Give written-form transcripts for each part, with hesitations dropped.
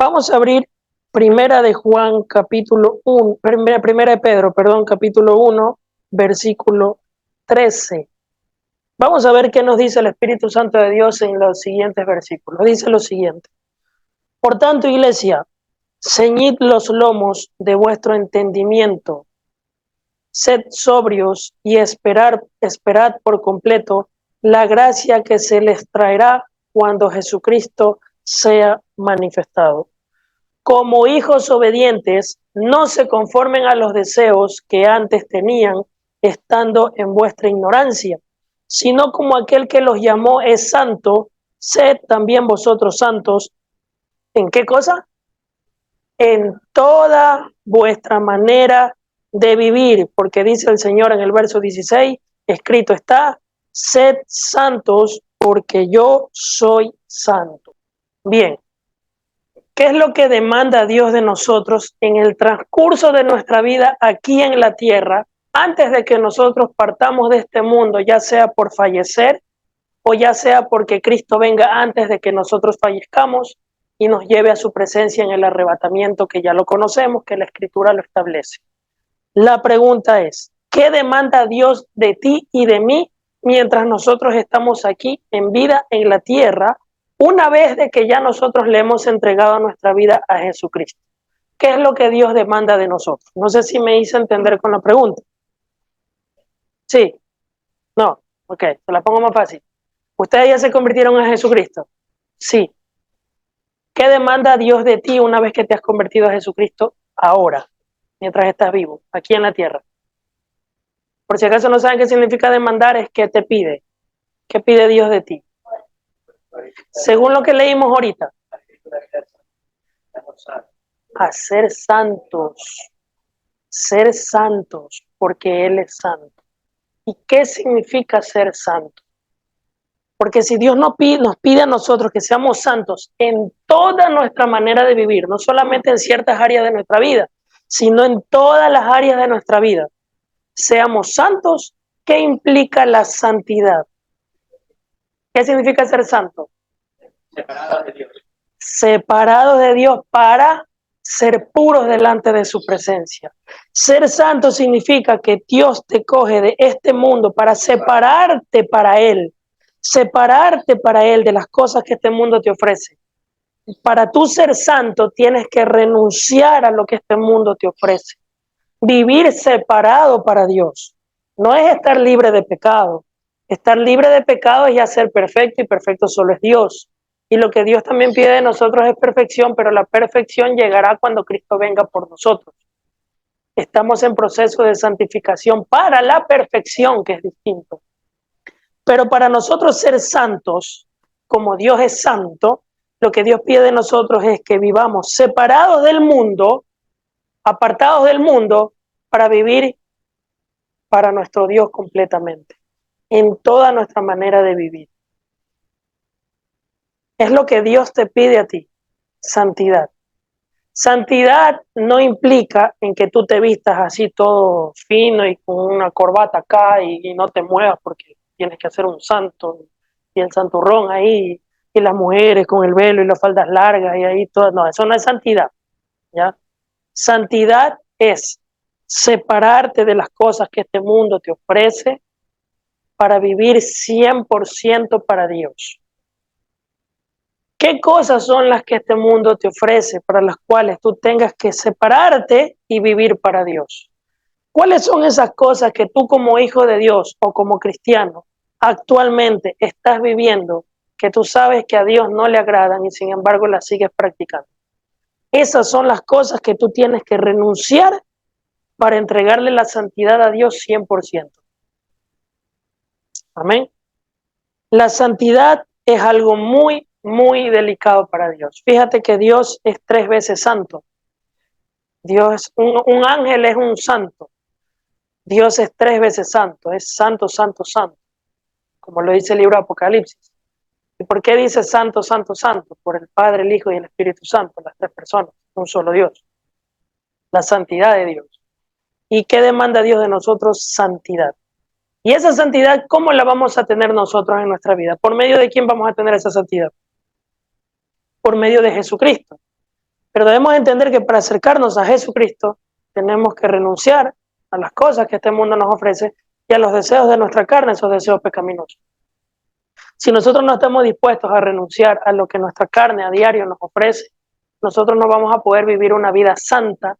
Vamos a abrir Primera de Juan, capítulo 1, Primera de Pedro, perdón, capítulo 1, versículo 13. Vamos a ver qué nos dice el Espíritu Santo de Dios en los siguientes versículos. Dice lo siguiente: por tanto, iglesia, ceñid los lomos de vuestro entendimiento, sed sobrios y esperad por completo la gracia que se les traerá cuando Jesucristo sea manifestado. Como hijos obedientes, no se conformen a los deseos que antes tenían estando en vuestra ignorancia, sino como aquel que los llamó es santo, sed también vosotros santos. ¿En qué cosa? En toda vuestra manera de vivir, porque dice el Señor en el verso 16, escrito está, sed santos porque yo soy santo. Bien, ¿qué es lo que demanda Dios de nosotros en el transcurso de nuestra vida aquí en la tierra, antes de que nosotros partamos de este mundo, ya sea por fallecer o ya sea porque Cristo venga antes de que nosotros fallezcamos y nos lleve a su presencia en el arrebatamiento, que ya lo conocemos, que la Escritura lo establece? La pregunta es, ¿qué demanda Dios de ti y de mí mientras nosotros estamos aquí en vida en la tierra, una vez de que ya nosotros le hemos entregado nuestra vida a Jesucristo? ¿Qué es lo que Dios demanda de nosotros? No sé si me hice entender con la pregunta. Sí, no, ok, se la pongo más fácil. ¿Ustedes ya se convirtieron en Jesucristo? Sí. ¿Qué demanda Dios de ti una vez que te has convertido a Jesucristo ahora, mientras estás vivo, aquí en la tierra? Por si acaso no saben qué significa demandar, es que te pide. ¿Qué pide Dios de ti? Según lo que leímos ahorita, a ser santos, porque Él es santo. ¿Y qué significa ser santo? Porque si Dios nos pide a nosotros que seamos santos en toda nuestra manera de vivir, no solamente en ciertas áreas de nuestra vida, sino en todas las áreas de nuestra vida, seamos santos, ¿qué implica la santidad? ¿Qué significa ser santo? Separados de Dios. Separados de Dios para ser puros delante de su presencia. Ser santo significa que Dios te coge de este mundo para separarte para Él de las cosas que este mundo te ofrece. Para tú ser santo tienes que renunciar a lo que este mundo te ofrece. Vivir separado para Dios. No es estar libre de pecado. Estar libre de pecado es ya ser perfecto, y perfecto solo es Dios. Y lo que Dios también pide de nosotros es perfección, pero la perfección llegará cuando Cristo venga por nosotros. Estamos en proceso de santificación para la perfección, que es distinto. Pero para nosotros ser santos, como Dios es santo, lo que Dios pide de nosotros es que vivamos separados del mundo, apartados del mundo, para vivir para nuestro Dios completamente, en toda nuestra manera de vivir. Es lo que Dios te pide a ti, santidad. Santidad no implica en que tú te vistas así todo fino y con una corbata acá y no te muevas porque tienes que hacer un santo y el santurrón ahí y las mujeres con el velo y las faldas largas y ahí todo. No, eso no es santidad, ¿ya? Santidad es separarte de las cosas que este mundo te ofrece para vivir 100% para Dios. ¿Qué cosas son las que este mundo te ofrece para las cuales tú tengas que separarte y vivir para Dios? ¿Cuáles son esas cosas que tú como hijo de Dios o como cristiano actualmente estás viviendo que tú sabes que a Dios no le agradan y sin embargo las sigues practicando? Esas son las cosas que tú tienes que renunciar para entregarle la santidad a Dios 100%. Amén. La santidad es algo muy, muy delicado para Dios. Fíjate que Dios es 3 veces santo. Dios, un ángel es un santo. Dios es 3 veces santo. Es santo, santo, santo. Como lo dice el libro de Apocalipsis. ¿Y por qué dice santo, santo, santo? Por el Padre, el Hijo y el Espíritu Santo, las 3 personas, un solo Dios. La santidad de Dios. ¿Y qué demanda Dios de nosotros? Santidad. Y esa santidad, ¿cómo la vamos a tener nosotros en nuestra vida? ¿Por medio de quién vamos a tener esa santidad? Por medio de Jesucristo. Pero debemos entender que para acercarnos a Jesucristo tenemos que renunciar a las cosas que este mundo nos ofrece y a los deseos de nuestra carne, esos deseos pecaminosos. Si nosotros no estamos dispuestos a renunciar a lo que nuestra carne a diario nos ofrece, nosotros no vamos a poder vivir una vida santa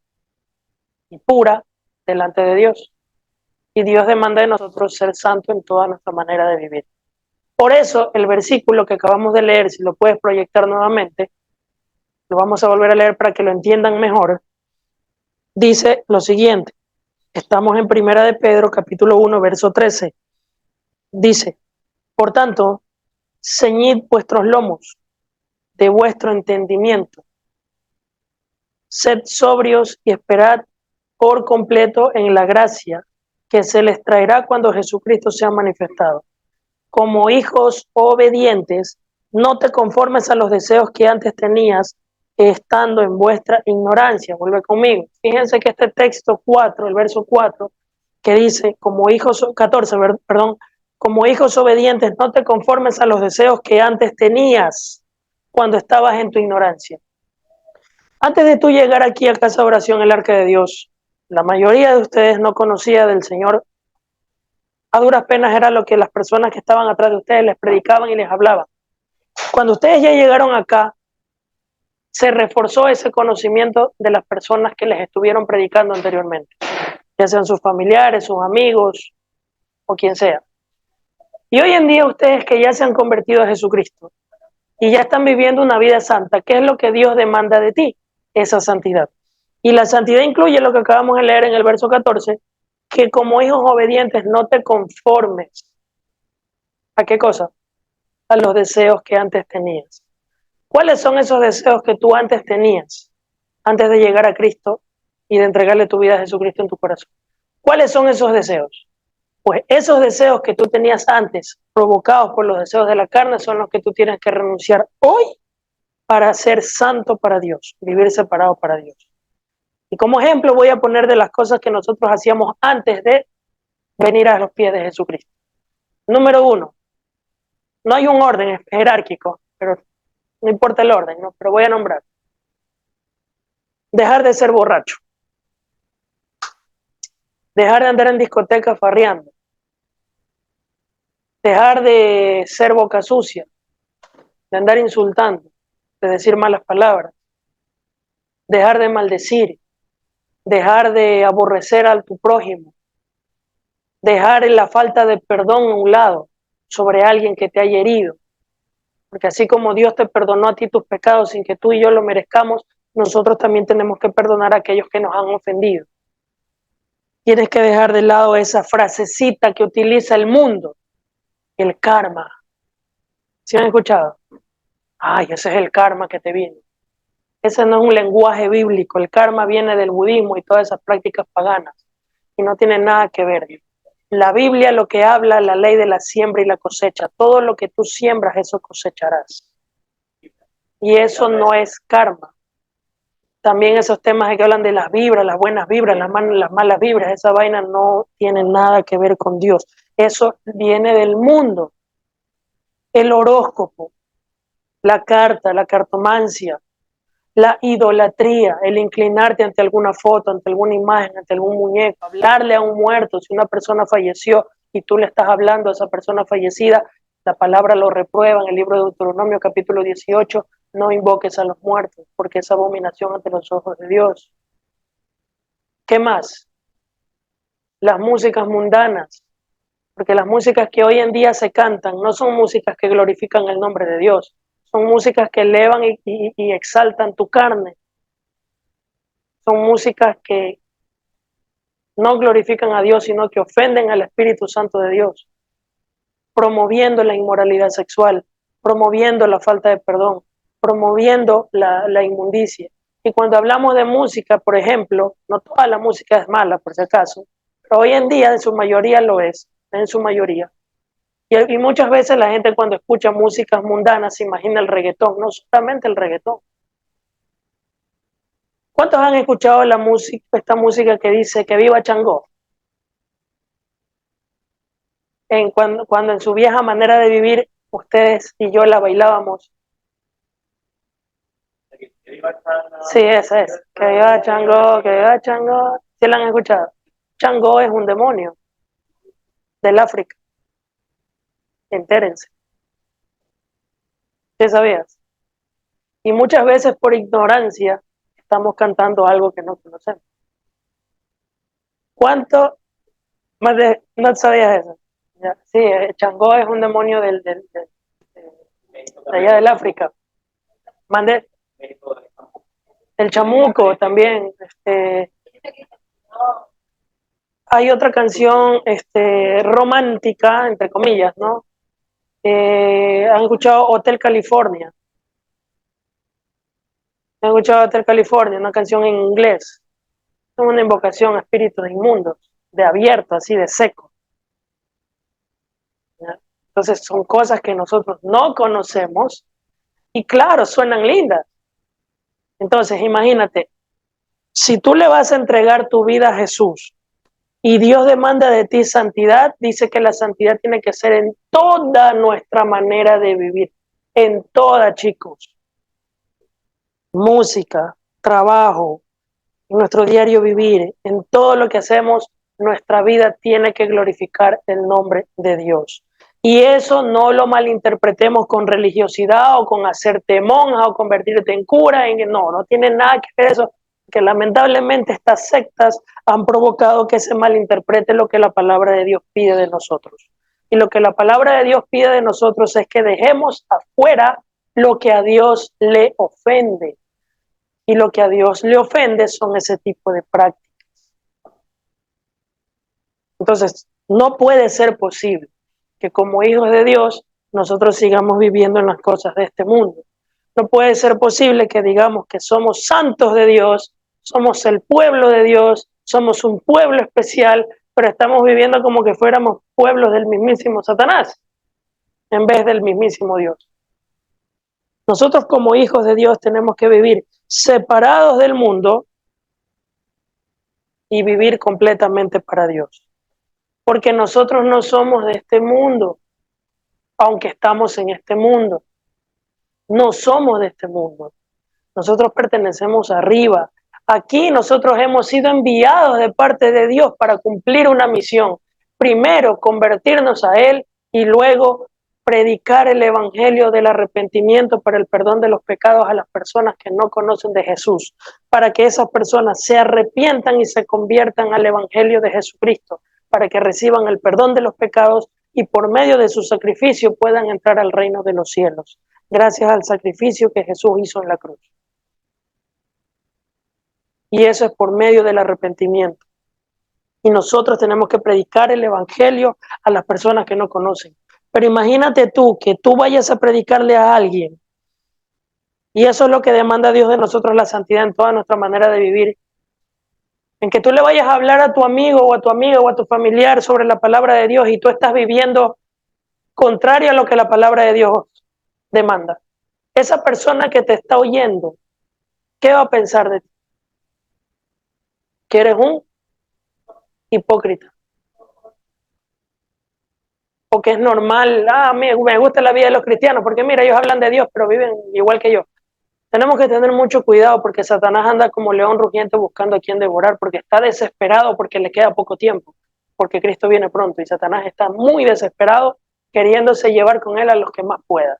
y pura delante de Dios. Y Dios demanda de nosotros ser santos en toda nuestra manera de vivir. Por eso el versículo que acabamos de leer, si lo puedes proyectar nuevamente, lo vamos a volver a leer para que lo entiendan mejor, dice lo siguiente. Estamos en Primera de Pedro, capítulo 1, verso 13. Dice, por tanto, ceñid vuestros lomos de vuestro entendimiento. Sed sobrios y esperad por completo en la gracia que se les traerá cuando Jesucristo sea manifestado. Como hijos obedientes, no te conformes a los deseos que antes tenías estando en vuestra ignorancia. Vuelve conmigo. Fíjense que este texto 4, el verso 4, que dice, como hijos, 14, perdón, como hijos obedientes, no te conformes a los deseos que antes tenías cuando estabas en tu ignorancia. Antes de tú llegar aquí a Casa de Oración, el Arca de Dios, la mayoría de ustedes no conocía del Señor. A duras penas era lo que las personas que estaban atrás de ustedes les predicaban y les hablaban. Cuando ustedes ya llegaron acá, se reforzó ese conocimiento de las personas que les estuvieron predicando anteriormente, ya sean sus familiares, sus amigos o quien sea. Y hoy en día ustedes que ya se han convertido a Jesucristo y ya están viviendo una vida santa, ¿qué es lo que Dios demanda de ti? Esa santidad. Y la santidad incluye lo que acabamos de leer en el verso 14, que como hijos obedientes no te conformes. ¿A qué cosa? A los deseos que antes tenías. ¿Cuáles son esos deseos que tú antes tenías, antes de llegar a Cristo y de entregarle tu vida a Jesucristo en tu corazón? ¿Cuáles son esos deseos? Pues esos deseos que tú tenías antes, provocados por los deseos de la carne, son los que tú tienes que renunciar hoy para ser santo para Dios, vivir separado para Dios. Y como ejemplo voy a poner de las cosas que nosotros hacíamos antes de venir a los pies de Jesucristo. Número 1, no hay un orden, es jerárquico, pero no importa el orden, ¿no? Pero voy a nombrar. Dejar de ser borracho. Dejar de andar en discotecas farreando. Dejar de ser boca sucia, de andar insultando, de decir malas palabras. Dejar de maldecir. Dejar de aborrecer a tu prójimo. Dejar la falta de perdón a un lado sobre alguien que te haya herido. Porque así como Dios te perdonó a ti tus pecados sin que tú y yo lo merezcamos, nosotros también tenemos que perdonar a aquellos que nos han ofendido. Tienes que dejar de lado esa frasecita que utiliza el mundo, el karma. ¿Sí han escuchado? Ay, ese es el karma que te viene. Ese no es un lenguaje bíblico. El karma viene del budismo y todas esas prácticas paganas. Y no tiene nada que ver. La Biblia lo que habla, la ley de la siembra y la cosecha. Todo lo que tú siembras, eso cosecharás. Y eso no es karma. También esos temas que hablan de las vibras, las buenas vibras, las malas vibras, esa vaina no tiene nada que ver con Dios. Eso viene del mundo. El horóscopo, la carta, la cartomancia, la idolatría, el inclinarte ante alguna foto, ante alguna imagen, ante algún muñeco, hablarle a un muerto. Si una persona falleció y tú le estás hablando a esa persona fallecida, la palabra lo reprueba en el libro de Deuteronomio capítulo 18, no invoques a los muertos, porque es abominación ante los ojos de Dios. ¿Qué más? Las músicas mundanas, porque las músicas que hoy en día se cantan no son músicas que glorifican el nombre de Dios, son músicas que elevan y exaltan tu carne, son músicas que no glorifican a Dios, sino que ofenden al Espíritu Santo de Dios, promoviendo la inmoralidad sexual, promoviendo la falta de perdón, promoviendo la inmundicia. Y cuando hablamos de música, por ejemplo, no toda la música es mala, por si acaso, pero hoy en día en su mayoría lo es, en su mayoría. Y muchas veces la gente cuando escucha músicas mundanas se imagina el reggaetón, no solamente el reggaetón. ¿Cuántos han escuchado la música, esta música que dice que viva Changó? Cuando en su vieja manera de vivir ustedes y yo la bailábamos. Sí, esa es. Que viva Chango, que viva Chango. ¿Sí la han escuchado? Chango es un demonio del África. Entérense. ¿Qué sabías? Y muchas veces por ignorancia estamos cantando algo que no conocemos. ¿Cuánto más de no sabías eso? Ya, sí, Changó es un demonio de allá del África. Mande el chamuco también. Hay otra canción romántica, entre comillas, ¿no? ¿Han escuchado Hotel California? ¿Han escuchado Hotel California? Una canción en inglés. Es una invocación a espíritus inmundos, de abierto, así de seco. ¿Ya? Entonces son cosas que nosotros no conocemos y claro, suenan lindas. Entonces imagínate, si tú le vas a entregar tu vida a Jesús y Dios demanda de ti santidad, dice que la santidad tiene que ser en toda nuestra manera de vivir, en toda, chicos. Música, trabajo, nuestro diario vivir, en todo lo que hacemos, nuestra vida tiene que glorificar el nombre de Dios. Y eso no lo malinterpretemos con religiosidad o con hacerte monja o convertirte en cura. No tiene nada que ver eso, que lamentablemente estas sectas han provocado que se malinterprete lo que la palabra de Dios pide de nosotros. Y lo que la palabra de Dios pide de nosotros es que dejemos afuera lo que a Dios le ofende. Y lo que a Dios le ofende son ese tipo de prácticas. Entonces, no puede ser posible que como hijos de Dios nosotros sigamos viviendo en las cosas de este mundo. No puede ser posible que digamos que somos santos de Dios, somos el pueblo de Dios, somos un pueblo especial, pero estamos viviendo como que fuéramos pueblos del mismísimo Satanás en vez del mismísimo Dios. Nosotros como hijos de Dios tenemos que vivir separados del mundo y vivir completamente para Dios. Porque nosotros no somos de este mundo, aunque estamos en este mundo. No somos de este mundo. Nosotros pertenecemos arriba. Aquí nosotros hemos sido enviados de parte de Dios para cumplir una misión. Primero, convertirnos a Él y luego predicar el evangelio del arrepentimiento para el perdón de los pecados a las personas que no conocen de Jesús, para que esas personas se arrepientan y se conviertan al evangelio de Jesucristo, para que reciban el perdón de los pecados y por medio de su sacrificio puedan entrar al reino de los cielos, gracias al sacrificio que Jesús hizo en la cruz. Y eso es por medio del arrepentimiento. Y nosotros tenemos que predicar el evangelio a las personas que no conocen. Pero imagínate tú que tú vayas a predicarle a alguien, y eso es lo que demanda Dios de nosotros, la santidad en toda nuestra manera de vivir, en que tú le vayas a hablar a tu amigo o a tu amiga o a tu familiar sobre la palabra de Dios y tú estás viviendo contrario a lo que la palabra de Dios demanda. Esa persona que te está oyendo, ¿qué va a pensar de ti? Que eres un hipócrita. O que es normal, me gusta la vida de los cristianos, porque mira, ellos hablan de Dios, pero viven igual que yo. Tenemos que tener mucho cuidado porque Satanás anda como león rugiente buscando a quien devorar, porque está desesperado porque le queda poco tiempo, porque Cristo viene pronto y Satanás está muy desesperado queriéndose llevar con él a los que más pueda.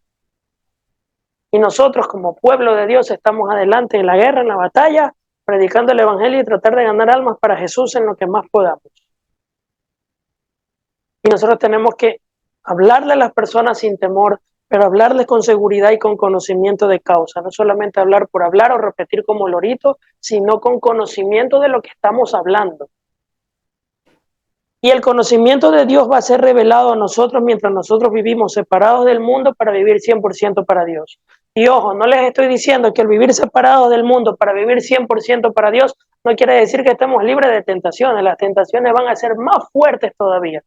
Y nosotros como pueblo de Dios estamos adelante en la guerra, en la batalla, predicando el evangelio y tratar de ganar almas para Jesús en lo que más podamos. Y nosotros tenemos que hablarle a las personas sin temor, pero hablarles con seguridad y con conocimiento de causa. No solamente hablar por hablar o repetir como lorito, sino con conocimiento de lo que estamos hablando. Y el conocimiento de Dios va a ser revelado a nosotros mientras nosotros vivimos separados del mundo para vivir 100% para Dios. Y ojo, no les estoy diciendo que el vivir separados del mundo para vivir 100% para Dios no quiere decir que estemos libres de tentaciones. Las tentaciones van a ser más fuertes todavía.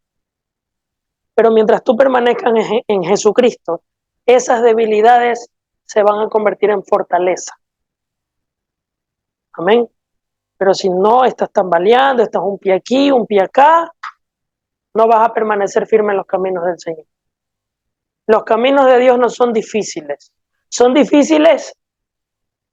Pero mientras tú permanezcas en Jesucristo, esas debilidades se van a convertir en fortaleza. Amén. Pero si no estás tambaleando, estás un pie aquí, un pie acá, no vas a permanecer firme en los caminos del Señor. Los caminos de Dios no son difíciles. Son difíciles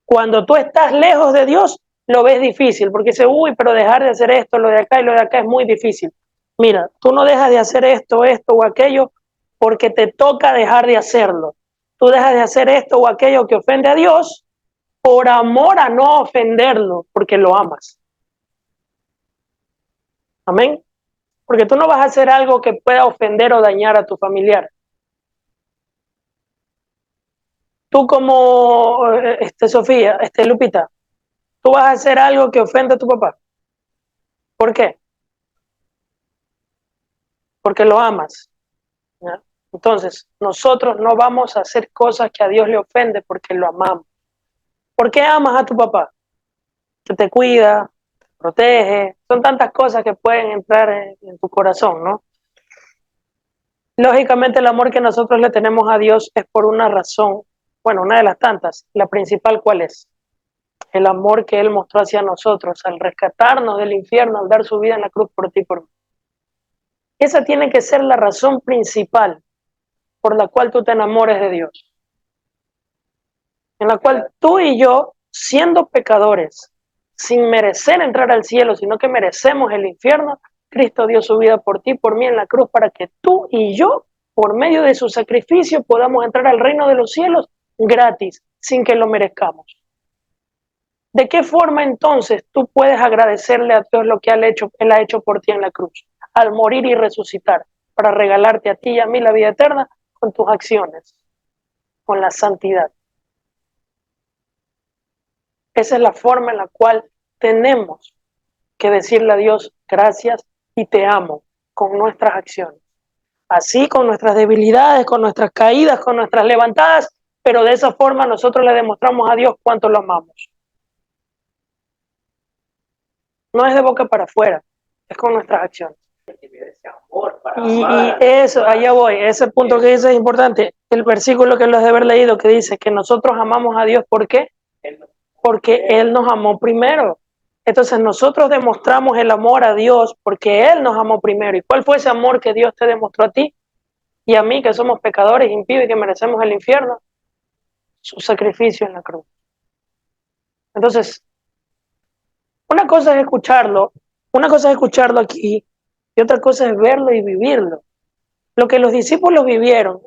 Cuando tú estás lejos de Dios, lo ves difícil, porque dices, uy, pero dejar de hacer esto, lo de acá y lo de acá es muy difícil. Mira, tú no dejas de hacer esto o aquello, porque te toca dejar de hacerlo. Tú dejas de hacer esto o aquello que ofende a Dios por amor a no ofenderlo, porque lo amas. Amén. Porque tú no vas a hacer algo que pueda ofender o dañar a tu familiar. Tú como Sofía, Lupita, tú vas a hacer algo que ofenda a tu papá. ¿Por qué? Porque lo amas. ¿Ya? Entonces, nosotros no vamos a hacer cosas que a Dios le ofende porque lo amamos. ¿Por qué amas a tu papá? Que te cuida, te protege. Son tantas cosas que pueden entrar en tu corazón, ¿no? Lógicamente, el amor que nosotros le tenemos a Dios es por una razón. Bueno, una de las tantas. La principal, ¿cuál es? El amor que Él mostró hacia nosotros al rescatarnos del infierno, al dar su vida en la cruz por ti y por mí. Esa tiene que ser la razón principal por la cual tú te enamores de Dios. En la cual tú y yo, siendo pecadores, sin merecer entrar al cielo, sino que merecemos el infierno, Cristo dio su vida por ti y por mí en la cruz para que tú y yo, por medio de su sacrificio, podamos entrar al reino de los cielos gratis, sin que lo merezcamos. ¿De qué forma entonces tú puedes agradecerle a Dios lo que Él ha hecho por ti en la cruz, al morir y resucitar, para regalarte a ti y a mí la vida eterna con tus acciones, con la santidad? Esa es la forma en la cual tenemos que decirle a Dios gracias y te amo con nuestras acciones. Así con nuestras debilidades, con nuestras caídas, con nuestras levantadas, pero de esa forma nosotros le demostramos a Dios cuánto lo amamos. No es de boca para afuera, es con nuestras acciones. Y eso, allá voy, ese punto que dice es importante. El versículo que lo has de haber leído que dice que nosotros amamos a Dios, ¿por qué? Porque Él nos amó primero. Entonces nosotros demostramos el amor a Dios porque Él nos amó primero. ¿Y cuál fue ese amor que Dios te demostró a ti y a mí, que somos pecadores, impíos y que merecemos el infierno? Su sacrificio en la cruz. Entonces, una cosa es escucharlo aquí y otra cosa es verlo y vivirlo. Lo que los discípulos vivieron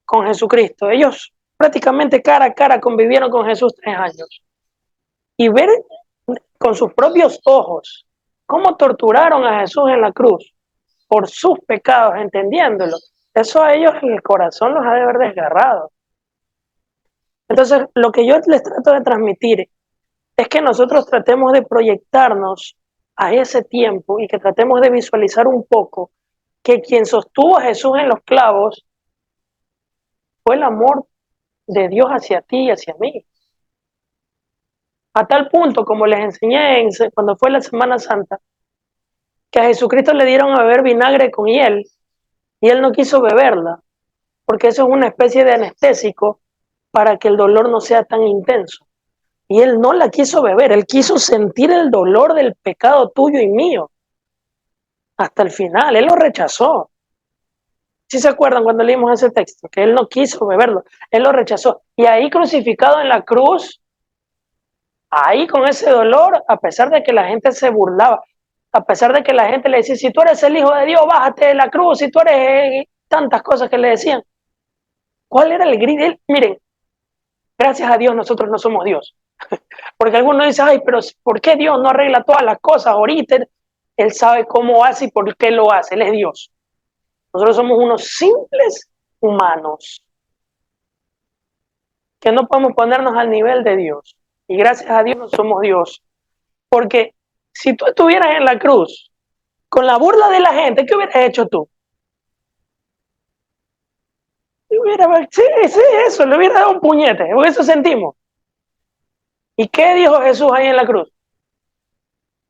con Jesucristo, ellos prácticamente cara a cara convivieron con Jesús 3 años. Y ver con sus propios ojos cómo torturaron a Jesús en la cruz por sus pecados, entendiéndolo, eso a ellos el corazón los ha de haber desgarrado. Entonces, lo que yo les trato de transmitir es que nosotros tratemos de proyectarnos a ese tiempo y que tratemos de visualizar un poco que quien sostuvo a Jesús en los clavos fue el amor de Dios hacia ti y hacia mí. A tal punto, como les enseñé cuando fue la Semana Santa, que a Jesucristo le dieron a beber vinagre con hiel y él no quiso beberla, porque eso es una especie de anestésico para que el dolor no sea tan intenso. Y él no la quiso beber, él quiso sentir el dolor del pecado tuyo y mío. Hasta el final, él lo rechazó. ¿Sí se acuerdan cuando leímos ese texto? Que él no quiso beberlo, él lo rechazó. Y ahí crucificado en la cruz, ahí con ese dolor, a pesar de que la gente se burlaba, a pesar de que la gente le decía, si tú eres el Hijo de Dios, bájate de la cruz, si tú eres tantas cosas que le decían. ¿Cuál era el grito? Miren, gracias a Dios nosotros no somos Dios. Porque algunos dicen, ay, pero ¿por qué Dios no arregla todas las cosas ahorita? Él sabe cómo hace y por qué lo hace, Él es Dios. Nosotros somos unos simples humanos que no podemos ponernos al nivel de Dios. Y gracias a Dios no somos Dios. Porque si tú estuvieras en la cruz con la burla de la gente, ¿qué hubieras hecho tú? Sí, eso, le hubiera dado un puñete, porque eso sentimos. ¿Y qué dijo Jesús ahí en la cruz?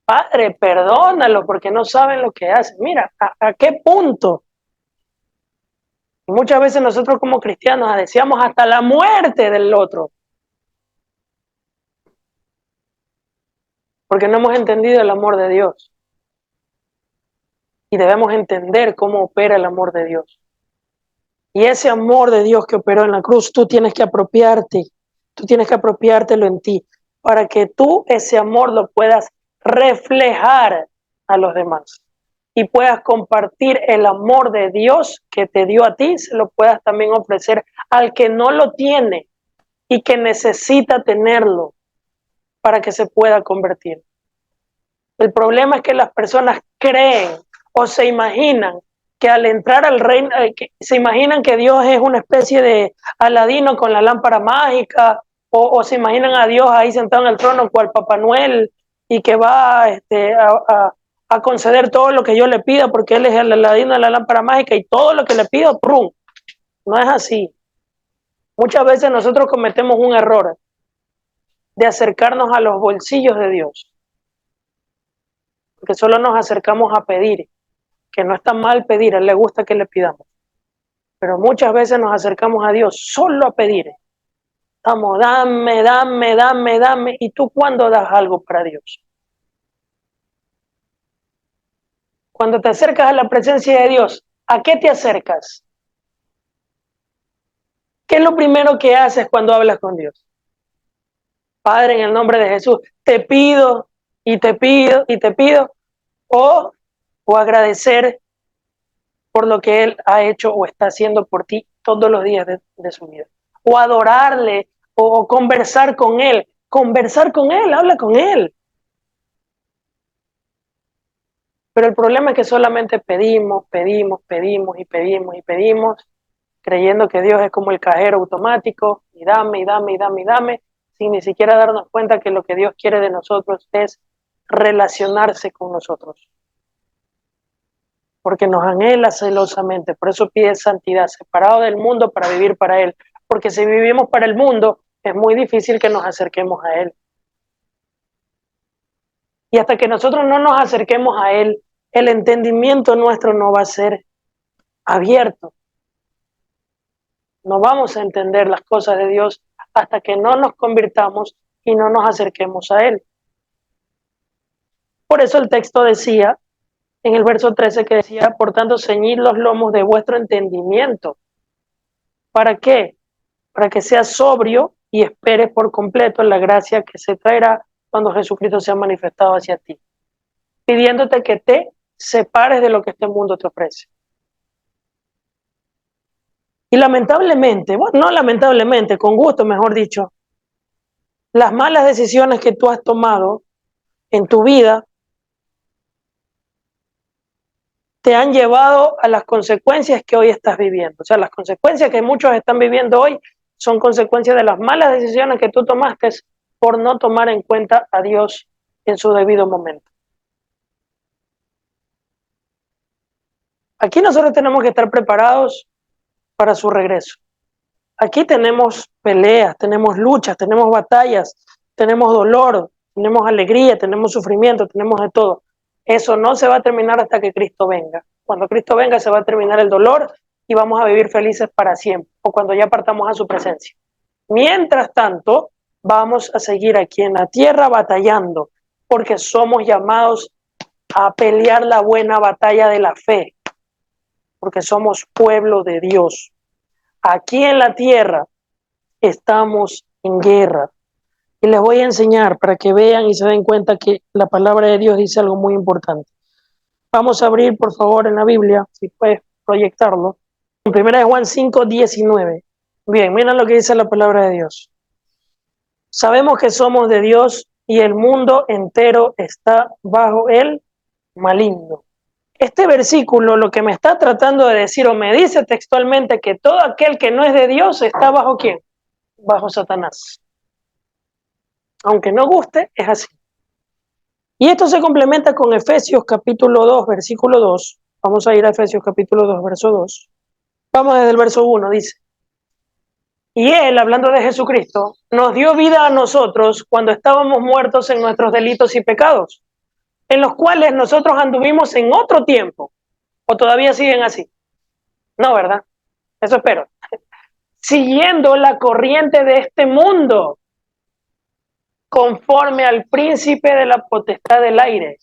Padre, perdónalo porque no saben lo que hacen. Mira, ¿a qué punto? Y muchas veces nosotros como cristianos deseamos hasta la muerte del otro. Porque no hemos entendido el amor de Dios. Y debemos entender cómo opera el amor de Dios. Y ese amor de Dios que operó en la cruz, tú tienes que apropiártelo en ti. para que tú ese amor lo puedas reflejar a los demás y puedas compartir el amor de Dios que te dio a ti, se lo puedas también ofrecer al que no lo tiene y que necesita tenerlo para que se pueda convertir. El problema es que las personas creen o se imaginan que al entrar al reino, se imaginan que Dios es una especie de Aladino con la lámpara mágica, o se imaginan a Dios ahí sentado en el trono cual Papá Noel y que va a conceder todo lo que yo le pida porque Él es el Aladino de la lámpara mágica y todo lo que le pido, ¡prum! No es así. Muchas veces nosotros cometemos un error de acercarnos a los bolsillos de Dios, porque solo nos acercamos a pedir, que no está mal pedir, a Él le gusta que le pidamos, pero muchas veces nos acercamos a Dios solo a pedir. Vamos, dame, dame, dame, dame, ¿y tú cuándo das algo para Dios? Cuando te acercas a la presencia de Dios, ¿a qué te acercas? ¿Qué es lo primero que haces cuando hablas con Dios? Padre, en el nombre de Jesús, te pido y te pido y te pido, o agradecer por lo que Él ha hecho o está haciendo por ti todos los días de su vida, o adorarle, o conversar con Él, habla con Él. Pero el problema es que solamente pedimos, pedimos, pedimos y pedimos y pedimos, creyendo que Dios es como el cajero automático, y dame, y dame, y dame, y dame, sin ni siquiera darnos cuenta que lo que Dios quiere de nosotros es relacionarse con nosotros. Porque nos anhela celosamente, por eso pide santidad, separado del mundo para vivir para Él, porque si vivimos para el mundo, es muy difícil que nos acerquemos a Él. Y hasta que nosotros no nos acerquemos a Él, el entendimiento nuestro no va a ser abierto. No vamos a entender las cosas de Dios hasta que no nos convirtamos y no nos acerquemos a Él. Por eso el texto decía, en el verso 13, que decía, por tanto, ceñid los lomos de vuestro entendimiento. ¿Para qué? Para que seas sobrio y esperes por completo la gracia que se traerá cuando Jesucristo sea manifestado hacia ti, pidiéndote que te separes de lo que este mundo te ofrece. Y lamentablemente, bueno, no lamentablemente, con gusto, mejor dicho, las malas decisiones que tú has tomado en tu vida te han llevado a las consecuencias que hoy estás viviendo. O sea, las consecuencias que muchos están viviendo hoy son consecuencias de las malas decisiones que tú tomaste por no tomar en cuenta a Dios en su debido momento. Aquí nosotros tenemos que estar preparados para su regreso. Aquí tenemos peleas, tenemos luchas, tenemos batallas, tenemos dolor, tenemos alegría, tenemos sufrimiento, tenemos de todo. Eso no se va a terminar hasta que Cristo venga. Cuando Cristo venga se va a terminar el dolor y vamos a vivir felices para siempre, o cuando ya partamos a su presencia. Mientras tanto, vamos a seguir aquí en la tierra batallando, porque somos llamados a pelear la buena batalla de la fe, porque somos pueblo de Dios. Aquí en la tierra estamos en guerra. Y les voy a enseñar para que vean y se den cuenta que la palabra de Dios dice algo muy importante. Vamos a abrir, por favor, en la Biblia, si puedes proyectarlo. En 1 Juan 5:19. Bien, miren lo que dice la palabra de Dios. Sabemos que somos de Dios y el mundo entero está bajo el maligno. Este versículo lo que me está tratando de decir, o me dice textualmente, que todo aquel que no es de Dios está bajo ¿quién? Bajo Satanás. Aunque no guste, es así. Y esto se complementa con Efesios capítulo 2, versículo 2. Vamos a ir a Efesios capítulo 2, verso 2. Vamos desde el verso 1, dice. Y Él, hablando de Jesucristo, nos dio vida a nosotros cuando estábamos muertos en nuestros delitos y pecados, en los cuales nosotros anduvimos en otro tiempo. ¿O todavía siguen así? No, ¿verdad? Eso espero. Siguiendo la corriente de este mundo, conforme al príncipe de la potestad del aire,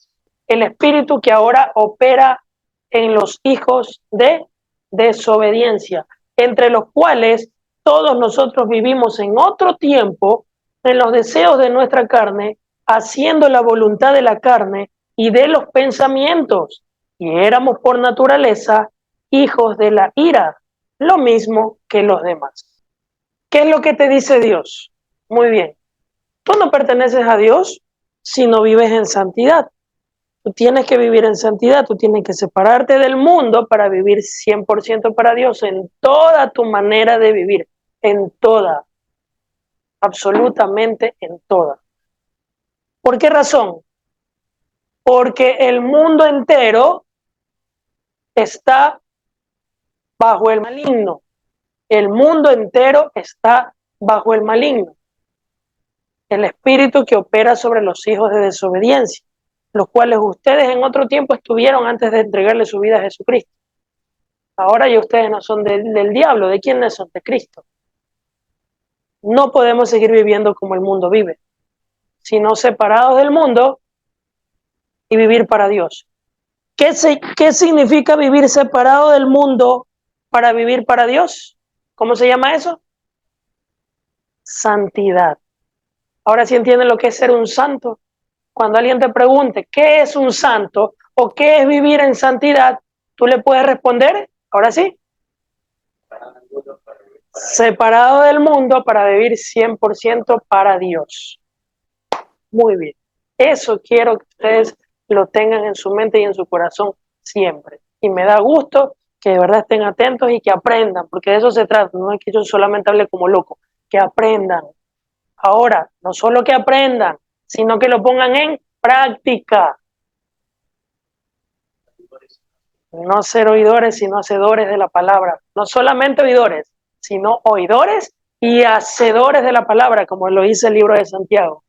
el espíritu que ahora opera en los hijos de desobediencia, entre los cuales todos nosotros vivimos en otro tiempo en los deseos de nuestra carne, haciendo la voluntad de la carne y de los pensamientos, y éramos por naturaleza hijos de la ira, lo mismo que los demás. ¿Qué es lo que te dice Dios? Muy bien, tú no perteneces a Dios si no vives en santidad. Tú tienes que vivir en santidad, tú tienes que separarte del mundo para vivir 100% para Dios en toda tu manera de vivir, en toda, absolutamente en toda. ¿Por qué razón? Porque el mundo entero está bajo el maligno. El mundo entero está bajo el maligno. El espíritu que opera sobre los hijos de desobediencia, los cuales ustedes en otro tiempo estuvieron antes de entregarle su vida a Jesucristo. Ahora ya ustedes no son del diablo, ¿de quiénes son? De Cristo. No podemos seguir viviendo como el mundo vive, sino separados del mundo y vivir para Dios. ¿Qué significa vivir separado del mundo para vivir para Dios? ¿Cómo se llama eso? Santidad. Ahora sí entienden lo que es ser un santo. Cuando alguien te pregunte qué es un santo o qué es vivir en santidad, tú le puedes responder, ahora sí, separado del mundo para vivir 100% para Dios. Muy bien. Eso quiero que ustedes lo tengan en su mente y en su corazón siempre. Y me da gusto que de verdad estén atentos y que aprendan, porque de eso se trata. No es que yo solamente hable como loco, que aprendan. Ahora, no solo que aprendan, sino que lo pongan en práctica. No ser oidores, sino hacedores de la palabra. No solamente oidores, sino oidores y hacedores de la palabra, como lo dice el libro de Santiago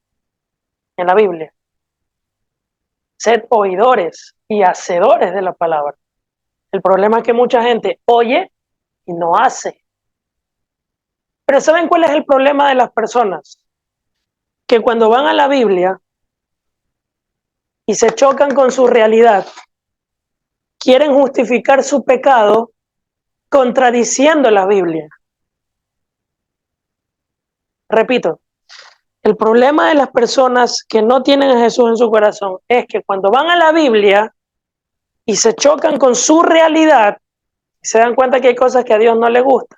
en la Biblia. Sed oidores y hacedores de la palabra. El problema es que mucha gente oye y no hace. Pero ¿saben cuál es el problema de las personas? Que cuando van a la Biblia y se chocan con su realidad, quieren justificar su pecado contradiciendo la Biblia. Repito, el problema de las personas que no tienen a Jesús en su corazón es que cuando van a la Biblia y se chocan con su realidad y se dan cuenta que hay cosas que a Dios no le gustan,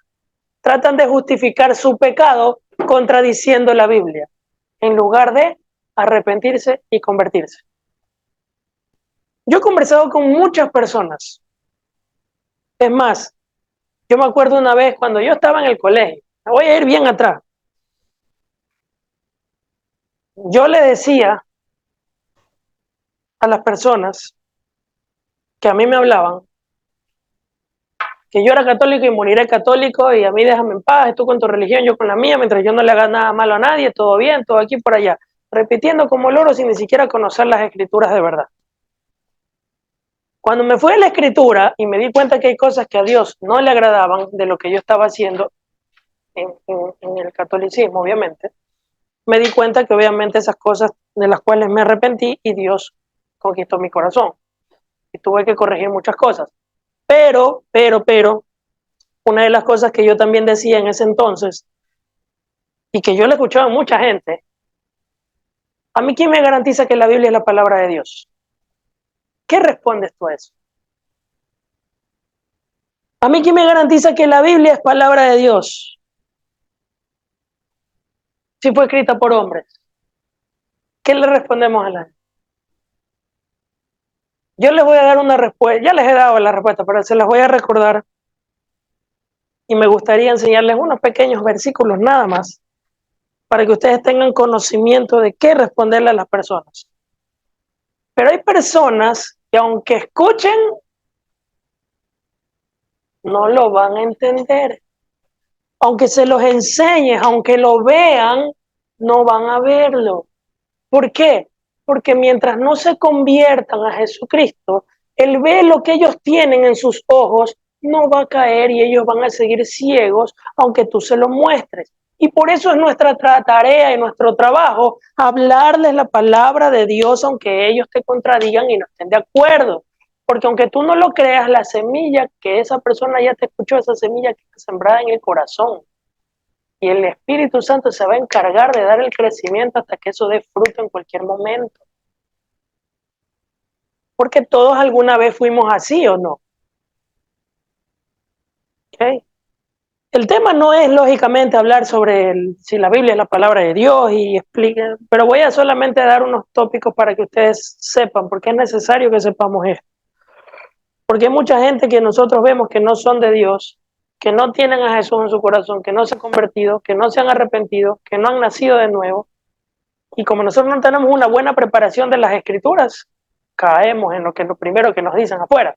tratan de justificar su pecado contradiciendo la Biblia, en lugar de arrepentirse y convertirse. Yo he conversado con muchas personas. Es más, yo me acuerdo una vez cuando yo estaba en el colegio, me voy a ir bien atrás. Yo le decía a las personas que a mí me hablaban que yo era católico y moriré católico y a mí déjame en paz, tú con tu religión, yo con la mía, mientras yo no le haga nada malo a nadie, todo bien, todo aquí por allá, repitiendo como loro sin ni siquiera conocer las escrituras de verdad. Cuando me fui a la escritura y me di cuenta que hay cosas que a Dios no le agradaban de lo que yo estaba haciendo en el catolicismo, obviamente, me di cuenta que obviamente esas cosas de las cuales me arrepentí y Dios conquistó mi corazón y tuve que corregir muchas cosas. Pero, una de las cosas que yo también decía en ese entonces y que yo le escuchaba a mucha gente, ¿a mí quién me garantiza que la Biblia es la palabra de Dios? ¿Qué respondes tú a eso? ¿A mí quién me garantiza que la Biblia es palabra de Dios? Si fue escrita por hombres. ¿Qué le respondemos a la gente? Yo les voy a dar una respuesta, ya les he dado la respuesta, pero se las voy a recordar y me gustaría enseñarles unos pequeños versículos nada más para que ustedes tengan conocimiento de qué responderle a las personas. Pero hay personas que aunque escuchen, no lo van a entender. Aunque se los enseñes, aunque lo vean, no van a verlo. ¿Por qué? Porque mientras no se conviertan a Jesucristo, el velo que ellos tienen en sus ojos no va a caer y ellos van a seguir ciegos, aunque tú se lo muestres. Y por eso es nuestra tarea y nuestro trabajo hablarles la palabra de Dios, aunque ellos te contradigan y no estén de acuerdo. Porque aunque tú no lo creas, la semilla que esa persona ya te escuchó, esa semilla que está sembrada en el corazón. y el Espíritu Santo se va a encargar de dar el crecimiento hasta que eso dé fruto en cualquier momento. Porque todos alguna vez fuimos así, ¿o no? ¿Okay? El tema no es, lógicamente, hablar sobre si la Biblia es la palabra de Dios y explique, pero voy a solamente dar unos tópicos para que ustedes sepan, porque es necesario que sepamos esto. Porque hay mucha gente que nosotros vemos que no son de Dios, que no tienen a Jesús en su corazón, que no se han convertido, que no se han arrepentido, que no han nacido de nuevo. Y como nosotros no tenemos una buena preparación de las Escrituras, caemos en lo primero que nos dicen afuera.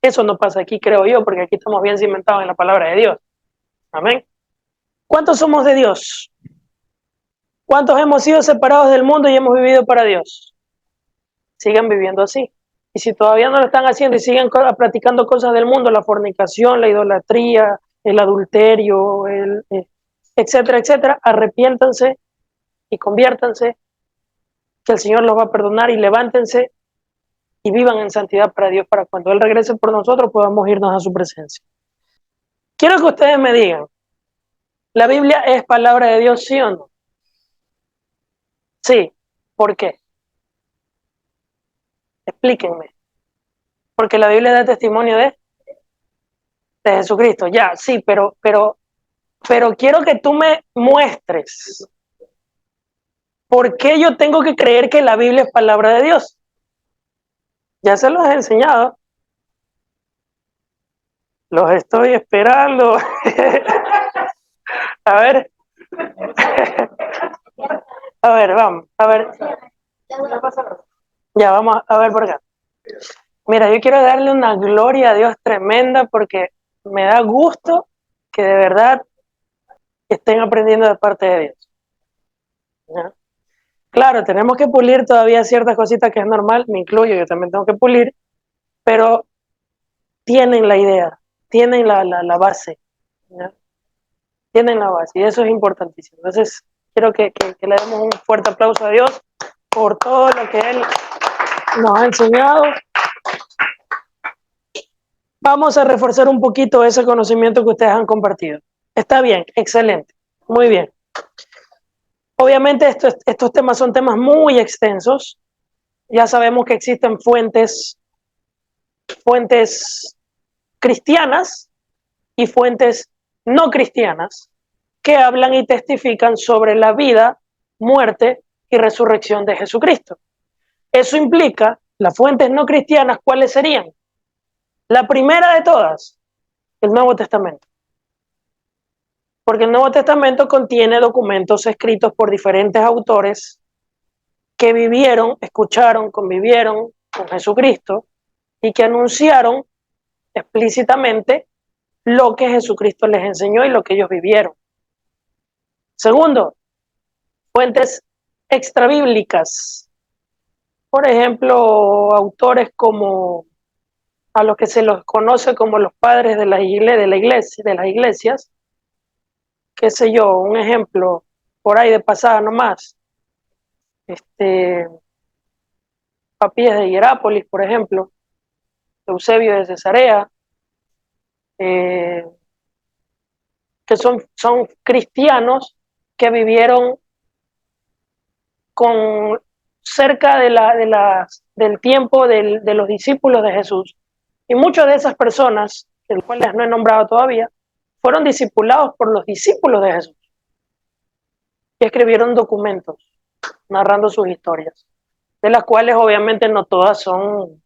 Eso no pasa aquí, creo yo, porque aquí estamos bien cimentados en la palabra de Dios. Amén. ¿Cuántos somos de Dios? ¿Cuántos hemos sido separados del mundo y hemos vivido para Dios? Sigan viviendo así. Y si todavía no lo están haciendo y siguen practicando cosas del mundo, la fornicación, la idolatría, el adulterio, etcétera, etcétera, arrepiéntanse y conviértanse, que el Señor los va a perdonar, y levántense y vivan en santidad para Dios, para cuando Él regrese por nosotros podamos irnos a su presencia. Quiero que ustedes me digan, ¿la Biblia es palabra de Dios, sí o no? Sí. ¿Por qué? Explíquenme. Porque la Biblia da testimonio de Jesucristo. Ya, sí, pero quiero que tú me muestres por qué yo tengo que creer que la Biblia es palabra de Dios. Ya se los he enseñado. Los estoy esperando. A ver. A ver, vamos. A ver. Ya, vamos a ver por acá. Mira, yo quiero darle una gloria a Dios tremenda porque me da gusto que de verdad estén aprendiendo de parte de Dios. ¿Ya? Claro, tenemos que pulir todavía ciertas cositas que es normal, me incluyo, yo también tengo que pulir, pero tienen la idea, tienen la base, ¿ya? Tienen la base y eso es importantísimo. Entonces, quiero que le demos un fuerte aplauso a Dios por todo lo que Él nos ha enseñado. Vamos a reforzar un poquito ese conocimiento que ustedes han compartido. Está bien, excelente, muy bien. Obviamente estos temas son temas muy extensos. Ya sabemos que existen fuentes cristianas y fuentes no cristianas que hablan y testifican sobre la vida, muerte y resurrección de Jesucristo. Eso implica, las fuentes no cristianas, ¿cuáles serían? La primera de todas, el Nuevo Testamento. Porque el Nuevo Testamento contiene documentos escritos por diferentes autores que vivieron, escucharon, convivieron con Jesucristo y que anunciaron explícitamente lo que Jesucristo les enseñó y lo que ellos vivieron. Segundo, fuentes extrabíblicas. Por ejemplo, autores como a los que se los conoce como los padres de las iglesias, qué sé yo, un ejemplo por ahí de pasada nomás, Papías de Hierápolis, por ejemplo, Eusebio de Cesarea, que son cristianos que vivieron con cerca del tiempo de los discípulos de Jesús. Y muchas de esas personas, de las cuales no he nombrado todavía, fueron discipulados por los discípulos de Jesús, que escribieron documentos narrando sus historias, de las cuales obviamente no todas no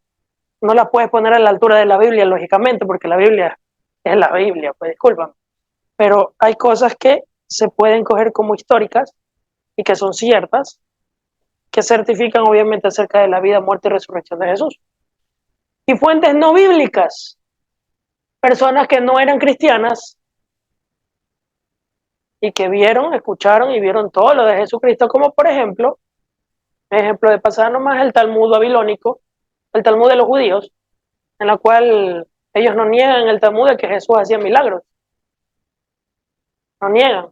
las puedes poner a la altura de la Biblia, lógicamente, porque la Biblia es la Biblia, pues discúlpame. Pero hay cosas que se pueden coger como históricas y que son ciertas, que certifican obviamente acerca de la vida, muerte y resurrección de Jesús. Y fuentes no bíblicas, personas que no eran cristianas y que vieron, escucharon y vieron todo lo de Jesucristo, como por ejemplo de pasada nomás, el Talmud babilónico, el Talmud de los judíos, en la cual ellos no niegan en el Talmud de que Jesús hacía milagros. No niegan.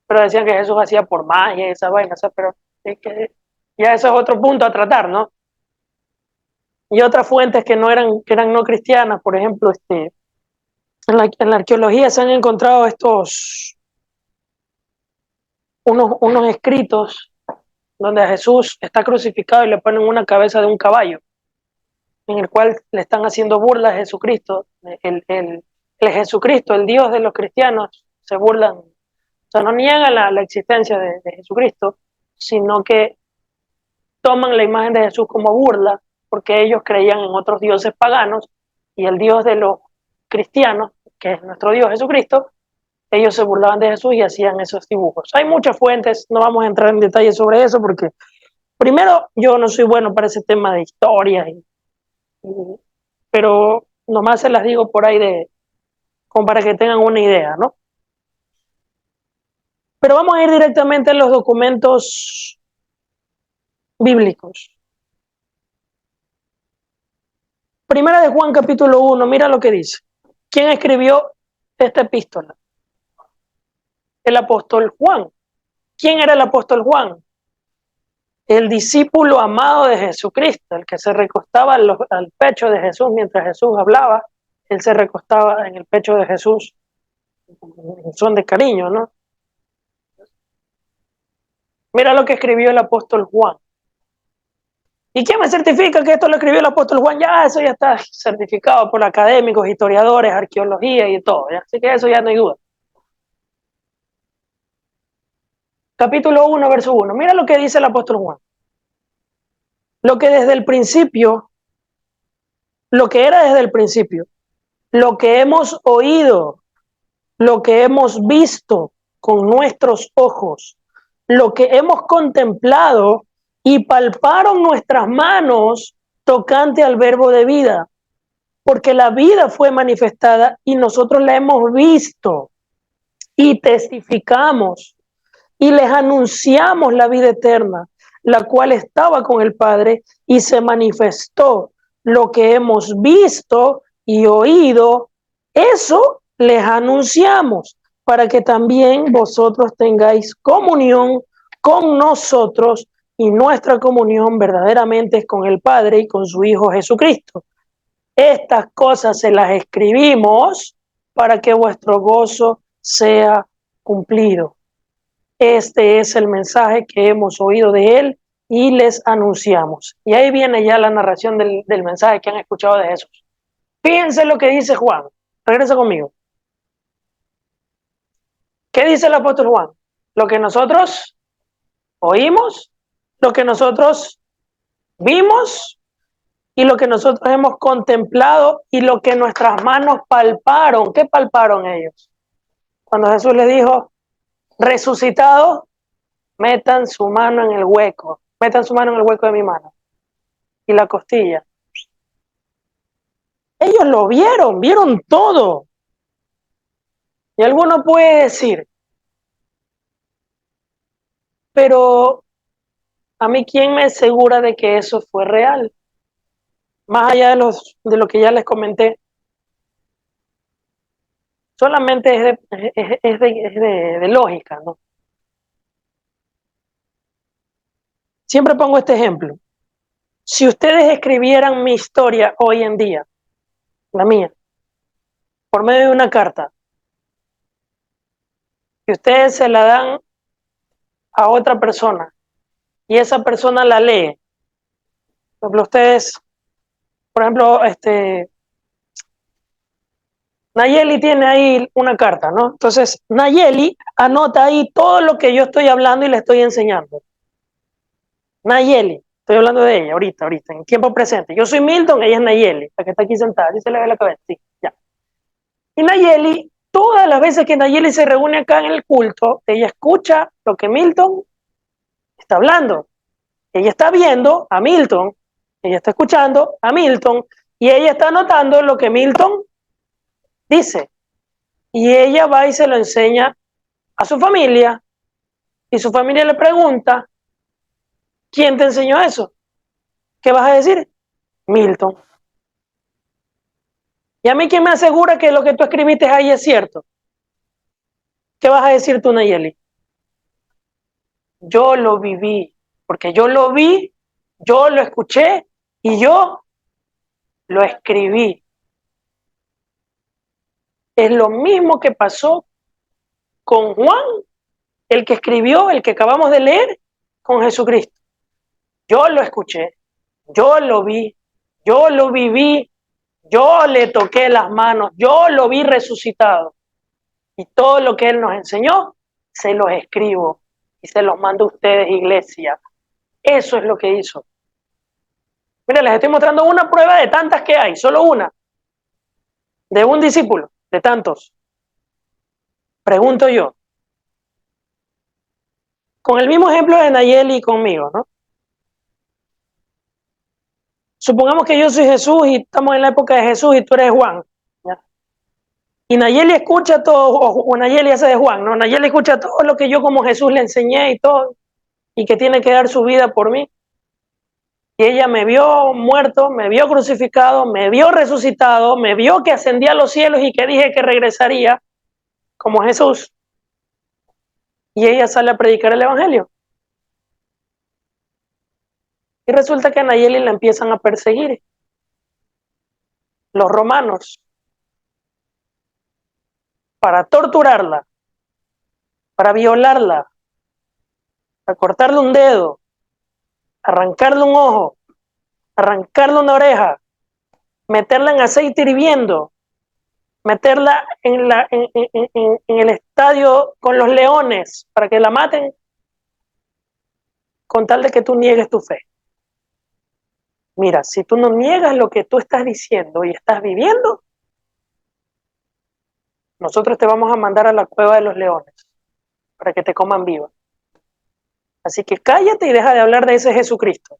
Pero decían que Jesús hacía por magia y esa vaina, o sea, pero es que ya eso es otro punto a tratar, ¿no? Y otras fuentes que eran no cristianas, por ejemplo, En la arqueología se han encontrado unos escritos donde a Jesús está crucificado y le ponen una cabeza de un caballo, en el cual le están haciendo burla a Jesucristo. El Jesucristo, el Dios de los cristianos, se burlan, o sea, no niegan la existencia de Jesucristo, sino que toman la imagen de Jesús como burla, porque ellos creían en otros dioses paganos, y el Dios de los cristianos, que es nuestro Dios Jesucristo, ellos se burlaban de Jesús y hacían esos dibujos. Hay muchas fuentes, no vamos a entrar en detalle sobre eso, porque primero yo no soy bueno para ese tema de historia, pero nomás se las digo por ahí como para que tengan una idea, ¿no? Pero vamos a ir directamente a los documentos bíblicos. Primera de Juan capítulo 1, mira lo que dice. ¿Quién escribió esta epístola? El apóstol Juan. ¿Quién era el apóstol Juan? El discípulo amado de Jesucristo, el que se recostaba al pecho de Jesús mientras Jesús hablaba. Él se recostaba en el pecho de Jesús en son de cariño, ¿no? Mira lo que escribió el apóstol Juan. ¿Y quién me certifica que esto lo escribió el apóstol Juan? Ya, eso ya está certificado por académicos, historiadores, arqueología y todo, ¿ya? Así que eso ya no hay duda. Capítulo 1, verso 1. Mira lo que dice el apóstol Juan. Lo que desde el principio, lo que era desde el principio, lo que hemos oído, lo que hemos visto con nuestros ojos, lo que hemos contemplado y palparon nuestras manos tocante al verbo de vida, porque la vida fue manifestada y nosotros la hemos visto y testificamos y les anunciamos la vida eterna, la cual estaba con el Padre y se manifestó. Lo que hemos visto y oído, eso les anunciamos, para que también vosotros tengáis comunión con nosotros, y nuestra comunión verdaderamente es con el Padre y con su Hijo Jesucristo. Estas cosas se las escribimos para que vuestro gozo sea cumplido. Este es el mensaje que hemos oído de él y les anunciamos. Y ahí viene ya la narración del mensaje que han escuchado de Jesús. Fíjense lo que dice Juan. Regresa conmigo. ¿Qué dice el apóstol Juan? Lo que nosotros oímos, lo que nosotros vimos y lo que nosotros hemos contemplado y lo que nuestras manos palparon. ¿Qué palparon ellos? Cuando Jesús les dijo, resucitado, metan su mano en el hueco de mi mano y la costilla. Ellos lo vieron todo. Y alguno puede decir, pero a mí, ¿quién me asegura de que eso fue real? Más allá de lo que ya les comenté, solamente es de lógica, ¿no? Siempre pongo este ejemplo. Si ustedes escribieran mi historia hoy en día, la mía, por medio de una carta, y ustedes se la dan a otra persona, y esa persona la lee, por ejemplo, ustedes, por ejemplo, Nayeli tiene ahí una carta, ¿no? Entonces, Nayeli anota ahí todo lo que yo estoy hablando y le estoy enseñando. Nayeli, estoy hablando de ella ahorita, en tiempo presente. Yo soy Milton, ella es Nayeli, la que está aquí sentada, así se le ve la cabeza, sí, ya. Y Nayeli, todas las veces que Nayeli se reúne acá en el culto, ella escucha lo que Milton está hablando. Ella está viendo a Milton, ella está escuchando a Milton, y ella está anotando lo que Milton dice. Y ella va y se lo enseña a su familia, y su familia le pregunta, ¿quién te enseñó eso? ¿Qué vas a decir? Milton. ¿Y a mí quién me asegura que lo que tú escribiste ahí es cierto? ¿Qué vas a decir tú, Nayeli? Yo lo viví, porque yo lo vi, yo lo escuché y yo lo escribí. Es lo mismo que pasó con Juan, el que escribió, el que acabamos de leer, con Jesucristo. Yo lo escuché, yo lo vi, yo lo viví, yo le toqué las manos, yo lo vi resucitado. Y todo lo que Él nos enseñó, se los escribo y se los mando a ustedes, iglesia. Eso es lo que hizo. Mira, les estoy mostrando una prueba de tantas que hay, solo una, de un discípulo, de tantos. Pregunto yo, con el mismo ejemplo de Nayeli y conmigo, ¿no? Supongamos que yo soy Jesús y estamos en la época de Jesús y tú eres Juan, ¿ya? Y Nayeli escucha todo, o Nayeli hace de Juan, ¿no? Nayeli escucha todo lo que yo como Jesús le enseñé y todo, y que tiene que dar su vida por mí. Y ella me vio muerto, me vio crucificado, me vio resucitado, me vio que ascendía a los cielos y que dije que regresaría como Jesús. Y ella sale a predicar el evangelio. Y resulta que a Nayeli la empiezan a perseguir los romanos para torturarla, para violarla, para cortarle un dedo, arrancarle un ojo, arrancarle una oreja, meterla en aceite hirviendo, meterla en el estadio con los leones para que la maten, con tal de que tú niegues tu fe. Mira, si tú no niegas lo que tú estás diciendo y estás viviendo, nosotros te vamos a mandar a la cueva de los leones para que te coman viva. Así que cállate y deja de hablar de ese Jesucristo.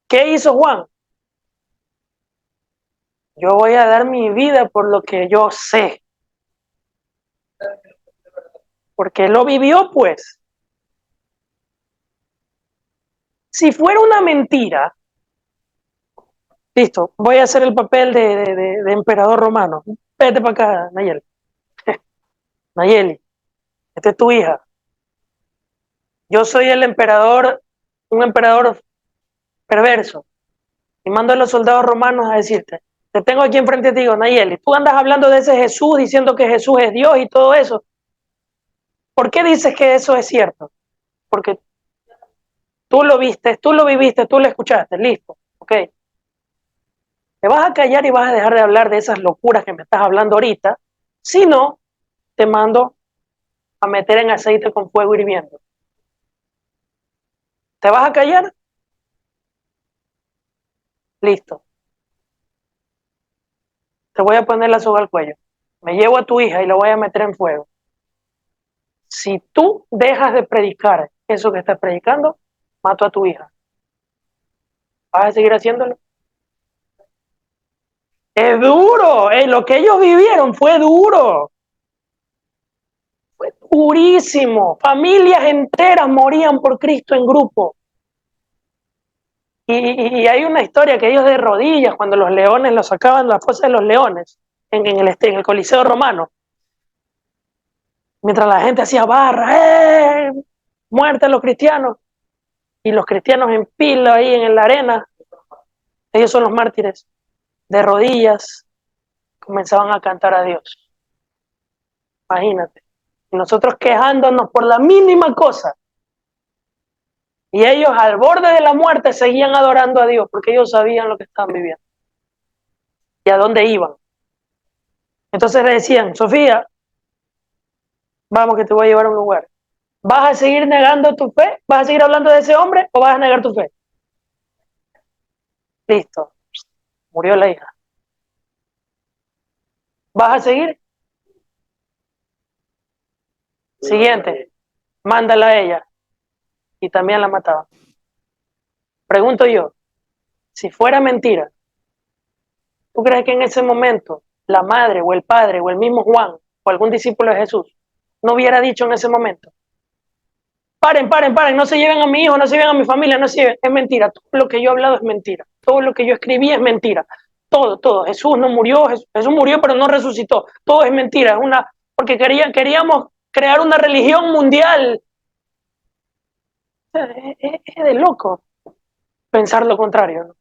¿Qué hizo Juan? Yo voy a dar mi vida por lo que yo sé. Porque lo vivió, pues. Si fuera una mentira, listo, voy a hacer el papel de emperador romano. Vete para acá, Nayeli. Nayeli, esta es tu hija. Yo soy el emperador, un emperador perverso. Y mando a los soldados romanos a decirte, te tengo aquí enfrente de ti, digo, Nayeli, tú andas hablando de ese Jesús, diciendo que Jesús es Dios y todo eso. ¿Por qué dices que eso es cierto? Porque tú lo viste, tú lo viviste, tú lo escuchaste, listo, ok. Te vas a callar y vas a dejar de hablar de esas locuras que me estás hablando ahorita, si no, te mando a meter en aceite con fuego hirviendo. ¿Te vas a callar? Listo. Te voy a poner la soga al cuello. Me llevo a tu hija y la voy a meter en fuego. Si tú dejas de predicar eso que estás predicando, mato a tu hija. ¿Vas a seguir haciéndolo? Es duro, lo que ellos vivieron fue duro, fue durísimo. Familias enteras morían por Cristo en grupo. Y hay una historia que ellos de rodillas, cuando los leones los sacaban de la fosa de los leones, en el Coliseo Romano, mientras la gente hacía barra, muerte a los cristianos, y los cristianos en pila ahí en la arena, ellos son los mártires, de rodillas, comenzaban a cantar a Dios. Imagínate. Y nosotros quejándonos por la mínima cosa. Y ellos al borde de la muerte seguían adorando a Dios porque ellos sabían lo que estaban viviendo y a dónde iban. Entonces le decían, Sofía, vamos que te voy a llevar a un lugar. ¿Vas a seguir negando tu fe? ¿Vas a seguir hablando de ese hombre o vas a negar tu fe? Listo. Murió la hija. ¿Vas a seguir? Siguiente. Mándala a ella. Y también la mataban. Pregunto yo, si fuera mentira, ¿tú crees que en ese momento la madre o el padre o el mismo Juan o algún discípulo de Jesús no hubiera dicho en ese momento, paren, paren, paren, no se lleven a mi hijo, no se lleven a mi familia, no se lleven, es mentira, todo lo que yo he hablado es mentira, todo lo que yo escribí es mentira, todo, Jesús no murió, Jesús murió pero no resucitó, todo es mentira, es una, porque queríamos crear una religión mundial, es de loco pensar lo contrario, ¿no?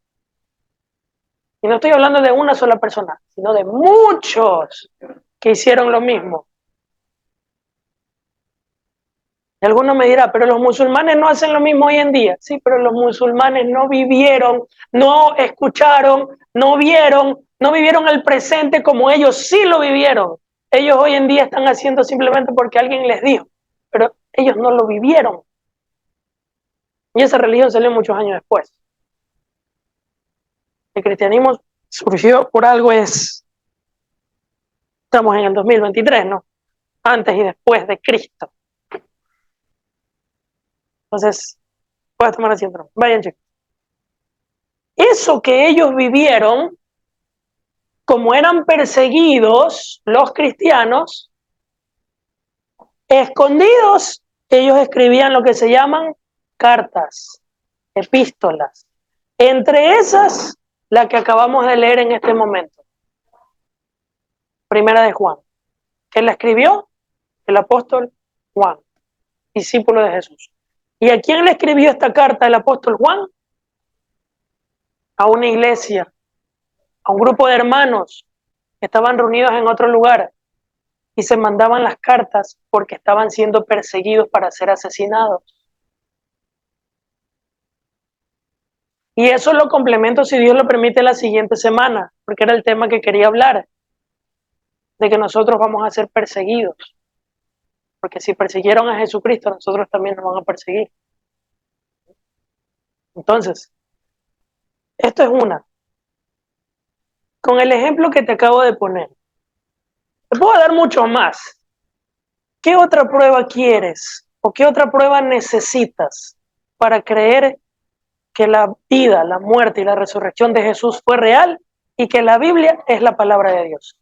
Y no estoy hablando de una sola persona, sino de muchos. que hicieron lo mismo. Y alguno me dirá, pero los musulmanes no hacen lo mismo hoy en día. Sí, pero los musulmanes no vivieron, no escucharon, no vivieron el presente como ellos sí lo vivieron. Ellos hoy en día están haciendo simplemente porque alguien les dijo, pero ellos no lo vivieron. Y esa religión salió muchos años después. El cristianismo surgió por algo, estamos en el 2023, ¿no? Antes y después de Cristo. Entonces, puedes tomar asiento. Vayan, chicos. Eso que ellos vivieron, como eran perseguidos los cristianos, escondidos, ellos escribían lo que se llaman cartas, epístolas. Entre esas, la que acabamos de leer en este momento, Primera de Juan. ¿Quién la escribió? El apóstol Juan, discípulo de Jesús. ¿Y a quién le escribió esta carta el apóstol Juan? A una iglesia, a un grupo de hermanos que estaban reunidos en otro lugar y se mandaban las cartas porque estaban siendo perseguidos para ser asesinados. Y eso lo complemento, si Dios lo permite, la siguiente semana, porque era el tema que quería hablar, de que nosotros vamos a ser perseguidos. Porque si persiguieron a Jesucristo, nosotros también nos van a perseguir. Entonces, esto es una. Con el ejemplo que te acabo de poner, te puedo dar mucho más. ¿Qué otra prueba quieres o qué otra prueba necesitas para creer que la vida, la muerte y la resurrección de Jesús fue real y que la Biblia es la palabra de Dios?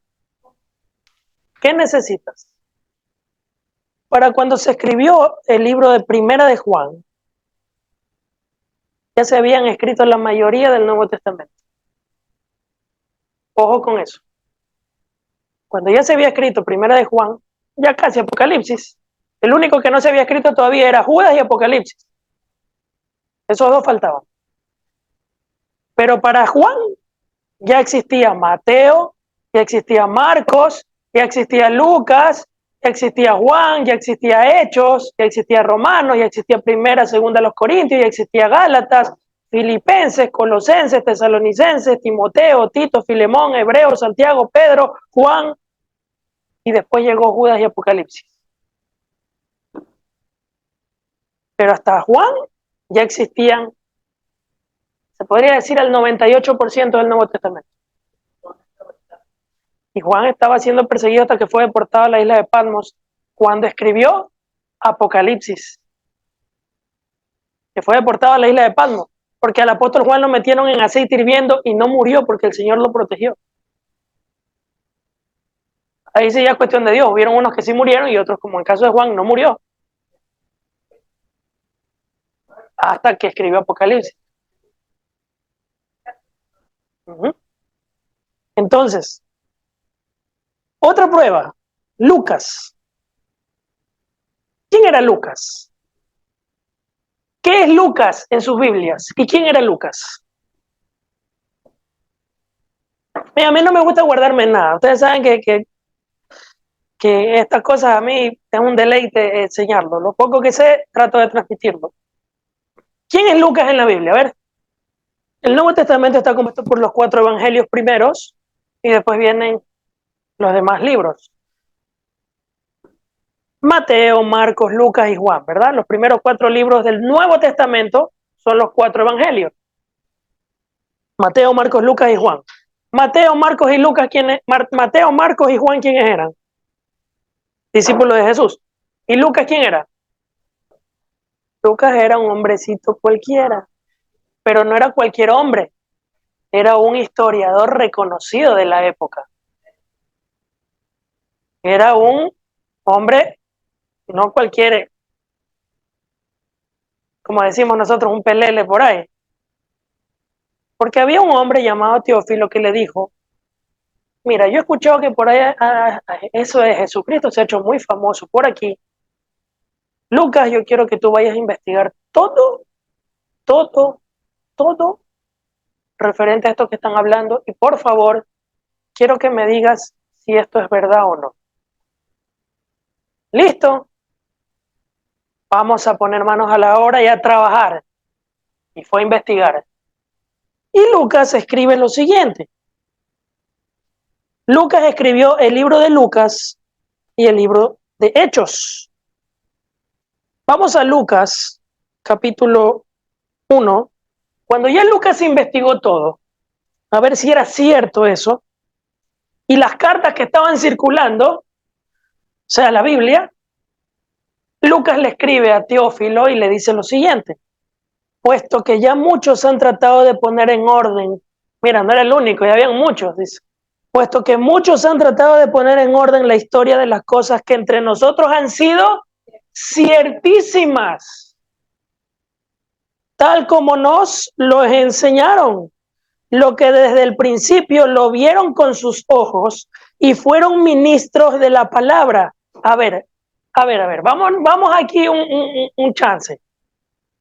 ¿Qué necesitas? Para cuando se escribió el libro de Primera de Juan, ya se habían escrito la mayoría del Nuevo Testamento. Ojo con eso. Cuando ya se había escrito Primera de Juan, ya casi Apocalipsis, el único que no se había escrito todavía era Judas y Apocalipsis. Esos dos faltaban. Pero para Juan ya existía Mateo, ya existía Marcos, ya existía Lucas, ya existía Juan, ya existía Hechos, ya existía Romanos, ya existía Primera, Segunda de los Corintios, ya existía Gálatas, Filipenses, Colosenses, Tesalonicenses, Timoteo, Tito, Filemón, Hebreo, Santiago, Pedro, Juan, y después llegó Judas y Apocalipsis. Pero hasta Juan ya existían, se podría decir, el 98% del Nuevo Testamento. Y Juan estaba siendo perseguido hasta que fue deportado a la isla de Patmos cuando escribió Apocalipsis, que fue deportado a la isla de Patmos, porque al apóstol Juan lo metieron en aceite hirviendo y no murió porque el Señor lo protegió. Ahí sí ya es cuestión de Dios. Hubieron unos que sí murieron y otros, como en el caso de Juan, no murió hasta que escribió Apocalipsis. Entonces, otra prueba, Lucas. ¿Quién era Lucas? ¿Qué es Lucas en sus Biblias? ¿Y quién era Lucas? Mira, a mí no me gusta guardarme nada. Ustedes saben que estas cosas a mí es un deleite enseñarlo. Lo poco que sé, trato de transmitirlo. ¿Quién es Lucas en la Biblia? A ver, el Nuevo Testamento está compuesto por los 4 evangelios primeros y después vienen los demás libros. Mateo, Marcos, Lucas y Juan, ¿verdad? Los primeros 4 libros del Nuevo Testamento son los 4 evangelios. Mateo, Marcos, Lucas y Juan. Mateo, Marcos y Lucas, Mateo, Marcos y Juan, ¿quiénes eran? Discípulos de Jesús. ¿Y Lucas quién era? Lucas era un hombrecito cualquiera, pero no era cualquier hombre, era un historiador reconocido de la época. Era un hombre, no cualquiera, como decimos nosotros, un pelele por ahí. Porque había un hombre llamado Teófilo que le dijo, mira, yo he escuchado que por ahí eso de Jesucristo se ha hecho muy famoso por aquí. Lucas, yo quiero que tú vayas a investigar todo referente a esto que están hablando y por favor, quiero que me digas si esto es verdad o no. ¿Listo? Vamos a poner manos a la obra y a trabajar. Y fue a investigar. Y Lucas escribe lo siguiente. Lucas escribió el libro de Lucas y el libro de Hechos. Vamos a Lucas, capítulo 1. Cuando ya Lucas investigó todo, a ver si era cierto eso, y las cartas que estaban circulando, o sea, la Biblia, Lucas le escribe a Teófilo y le dice lo siguiente: puesto que ya muchos han tratado de poner en orden, mira, no era el único, ya habían muchos, dice, puesto que muchos han tratado de poner en orden la historia de las cosas que entre nosotros han sido ciertísimas, tal como nos lo enseñaron, lo que desde el principio lo vieron con sus ojos y fueron ministros de la palabra. A ver, vamos aquí un chance.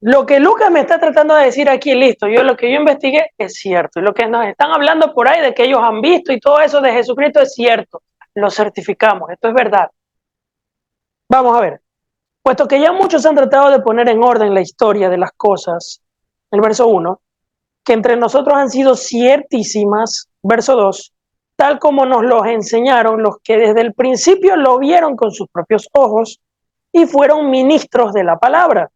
Lo que Lucas me está tratando de decir aquí, listo, lo que yo investigué es cierto, y lo que nos están hablando por ahí de que ellos han visto y todo eso de Jesucristo es cierto, lo certificamos, esto es verdad. Vamos a ver, puesto que ya muchos han tratado de poner en orden la historia de las cosas, el verso 1, que entre nosotros han sido ciertísimas, verso 2, tal como nos los enseñaron los que desde el principio lo vieron con sus propios ojos y fueron ministros de la palabra.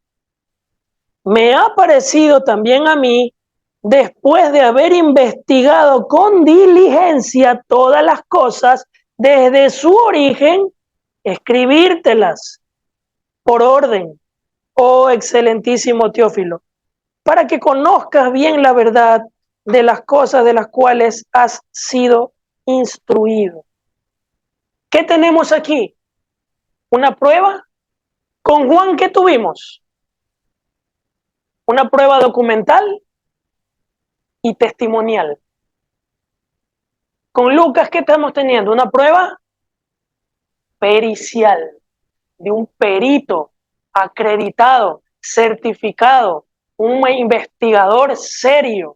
Me ha parecido también a mí, después de haber investigado con diligencia todas las cosas desde su origen, escribírtelas por orden, oh excelentísimo Teófilo, para que conozcas bien la verdad de las cosas de las cuales has sido instruido. ¿Qué tenemos aquí? ¿Una prueba? ¿Con Juan qué tuvimos? Una prueba documental y testimonial. Con Lucas, ¿qué estamos teniendo? Una prueba pericial de un perito acreditado, certificado, un investigador serio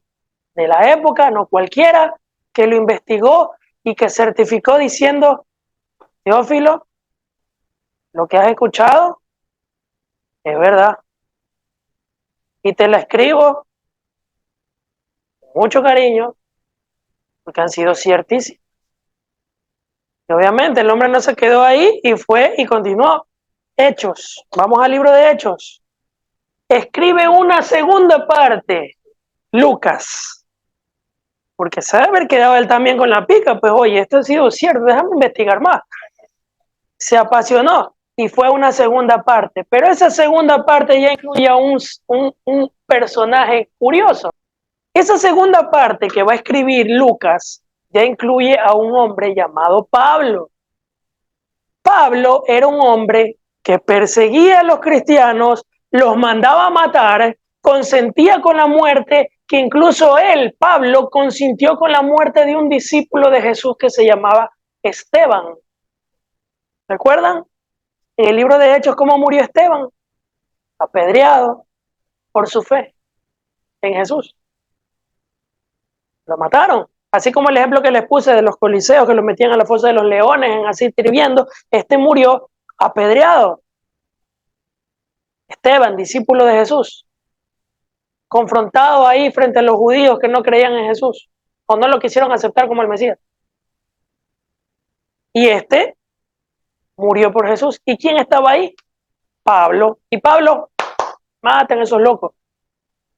de la época, no cualquiera, que lo investigó y que certificó diciendo: Teófilo, lo que has escuchado es verdad. Y te la escribo con mucho cariño, porque han sido ciertísimas. Y obviamente el hombre no se quedó ahí y fue y continuó. Hechos. Vamos al libro de Hechos. Escribe una segunda parte, Lucas, porque se debe haber quedado él también con la pica. Pues oye, esto ha sido cierto, déjame investigar más. Se apasionó y fue una segunda parte, pero esa segunda parte ya incluye a un personaje curioso. Esa segunda parte que va a escribir Lucas ya incluye a un hombre llamado Pablo. Pablo era un hombre que perseguía a los cristianos, los mandaba a matar, consentía con la muerte, que incluso él, Pablo, consintió con la muerte de un discípulo de Jesús que se llamaba Esteban. ¿Recuerdan? En el libro de Hechos, ¿cómo murió Esteban? Apedreado por su fe en Jesús. Lo mataron. Así como el ejemplo que les puse de los coliseos que los metían a la fosa de los leones, en así hirviendo, murió apedreado. Esteban, discípulo de Jesús, confrontado ahí frente a los judíos que no creían en Jesús o no lo quisieron aceptar como el Mesías. Y murió por Jesús. ¿Y quién estaba ahí? Pablo. Y Pablo, maten a esos locos.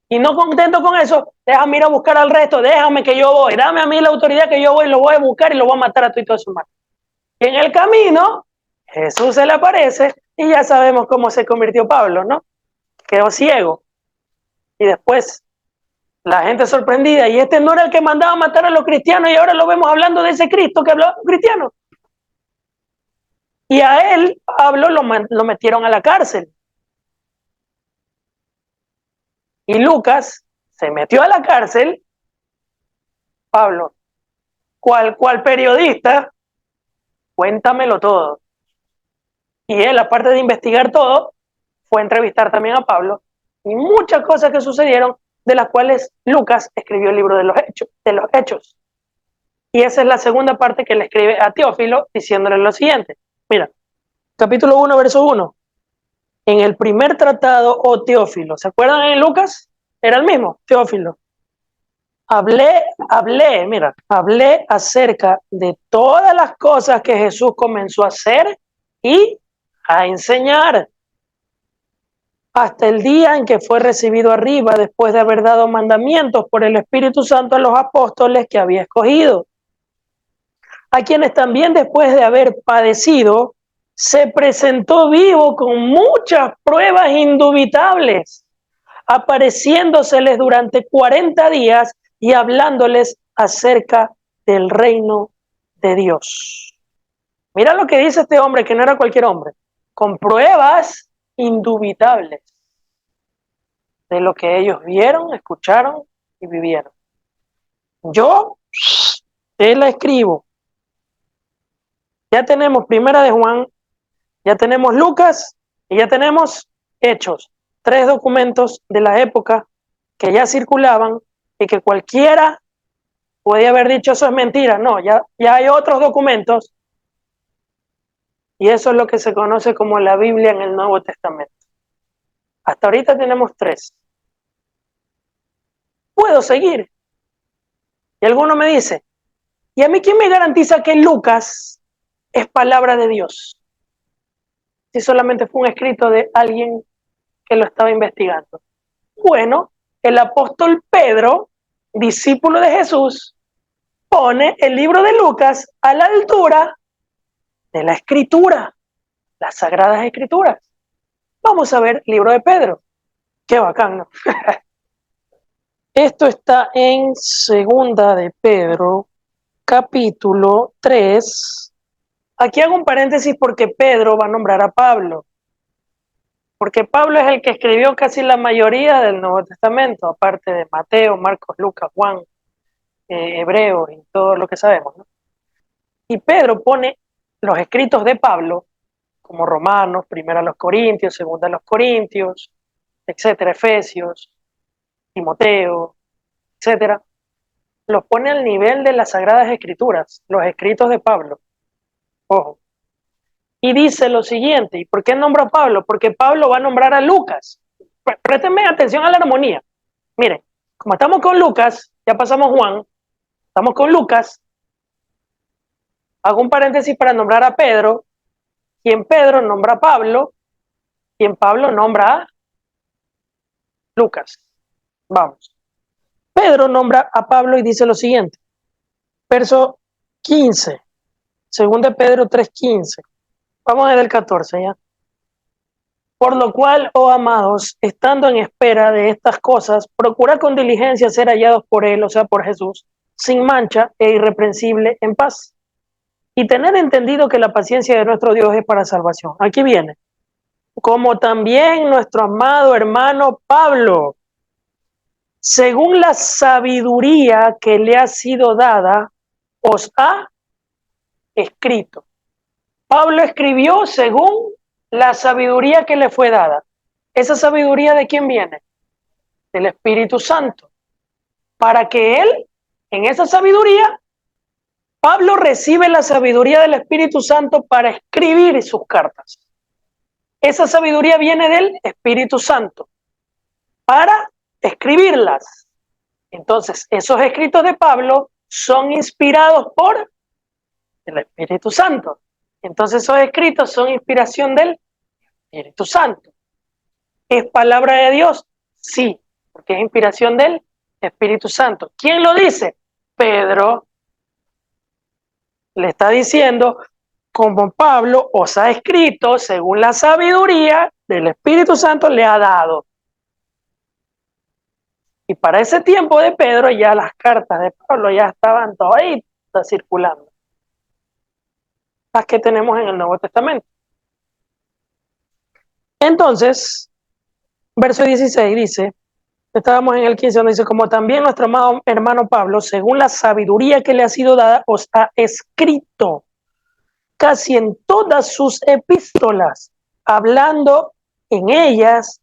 Y no contento con eso, déjame ir a buscar al resto, déjame que yo voy, dame a mí la autoridad que yo voy, lo voy a buscar y lo voy a matar a tú y todo eso. Y en el camino, Jesús se le aparece y ya sabemos cómo se convirtió Pablo, ¿no? Quedó ciego. Y después, la gente sorprendida, y no era el que mandaba a matar a los cristianos y ahora lo vemos hablando de ese Cristo que hablaba con cristianos. Y a él, Pablo, lo metieron a la cárcel. Y Lucas se metió a la cárcel. Pablo, ¿cuál periodista? Cuéntamelo todo. Y él, aparte de investigar todo, fue a entrevistar también a Pablo y muchas cosas que sucedieron, de las cuales Lucas escribió el libro de los Hechos. Y esa es la segunda parte que le escribe a Teófilo, diciéndole lo siguiente. Mira, capítulo 1, verso 1. En el primer tratado, oh Teófilo, ¿se acuerdan en Lucas? Era el mismo, Teófilo. Hablé acerca de todas las cosas que Jesús comenzó a hacer y a enseñar hasta el día en que fue recibido arriba después de haber dado mandamientos por el Espíritu Santo a los apóstoles que había escogido, a quienes también después de haber padecido se presentó vivo con muchas pruebas indubitables, apareciéndoseles durante 40 días y hablándoles acerca del reino de Dios. Mira lo que dice este hombre, que no era cualquier hombre, con pruebas indubitables de lo que ellos vieron, escucharon y vivieron. Yo te la escribo. Ya tenemos Primera de Juan, ya tenemos Lucas y ya tenemos Hechos. 3 documentos de la época que ya circulaban y que cualquiera podía haber dicho eso es mentira. No, ya hay otros documentos y eso es lo que se conoce como la Biblia en el Nuevo Testamento. Hasta ahorita tenemos 3. ¿Puedo seguir? Y alguno me dice, ¿y a mí quién me garantiza que Lucas es palabra de Dios? Si solamente fue un escrito de alguien que lo estaba investigando. Bueno, el apóstol Pedro, discípulo de Jesús, pone el libro de Lucas a la altura de la escritura, las sagradas escrituras. Vamos a ver el libro de Pedro. Qué bacán, ¿no? Esto está en Segunda de Pedro, capítulo 3. Aquí hago un paréntesis porque Pedro va a nombrar a Pablo. Porque Pablo es el que escribió casi la mayoría del Nuevo Testamento, aparte de Mateo, Marcos, Lucas, Juan, Hebreos y todo lo que sabemos, ¿no? Y Pedro pone los escritos de Pablo, como Romanos, Primera a los Corintios, Segunda a los Corintios, etcétera, Efesios, Timoteo, etcétera, los pone al nivel de las Sagradas Escrituras, los escritos de Pablo. Ojo. Y dice lo siguiente, ¿y por qué nombra a Pablo? Porque Pablo va a nombrar a Lucas. Préstenme atención a la armonía. Miren, como estamos con Lucas, ya pasamos Juan, estamos con Lucas, hago un paréntesis para nombrar a Pedro, y en Pedro nombra a Pablo, y en Pablo nombra a Lucas. Vamos. Pedro nombra a Pablo y dice lo siguiente, verso 15, según de Pedro 3:15. Vamos desde el 14 ya. Por lo cual, oh amados, estando en espera de estas cosas, procurad con diligencia ser hallados por él, o sea, por Jesús, sin mancha e irreprensible en paz. Y tener entendido que la paciencia de nuestro Dios es para salvación. Aquí viene. Como también nuestro amado hermano Pablo, según la sabiduría que le ha sido dada, os ha escrito. Pablo escribió según la sabiduría que le fue dada. ¿Esa sabiduría de quién viene? Del Espíritu Santo. Para que él, en esa sabiduría, Pablo recibe la sabiduría del Espíritu Santo para escribir sus cartas. Esa sabiduría viene del Espíritu Santo para escribirlas. Entonces, esos escritos de Pablo son inspirados por el Espíritu Santo. Entonces, esos escritos son inspiración del Espíritu Santo. ¿Es palabra de Dios? Sí, porque es inspiración del Espíritu Santo. ¿Quién lo dice? Pedro le está diciendo, como Pablo os ha escrito, según la sabiduría del Espíritu Santo le ha dado. Y para ese tiempo de Pedro ya las cartas de Pablo ya estaban todavía circulando. Las que tenemos en el Nuevo Testamento. Entonces, verso 16 dice, estábamos en el 15 donde dice, como también nuestro amado hermano Pablo, según la sabiduría que le ha sido dada, os ha escrito casi en todas sus epístolas, hablando en ellas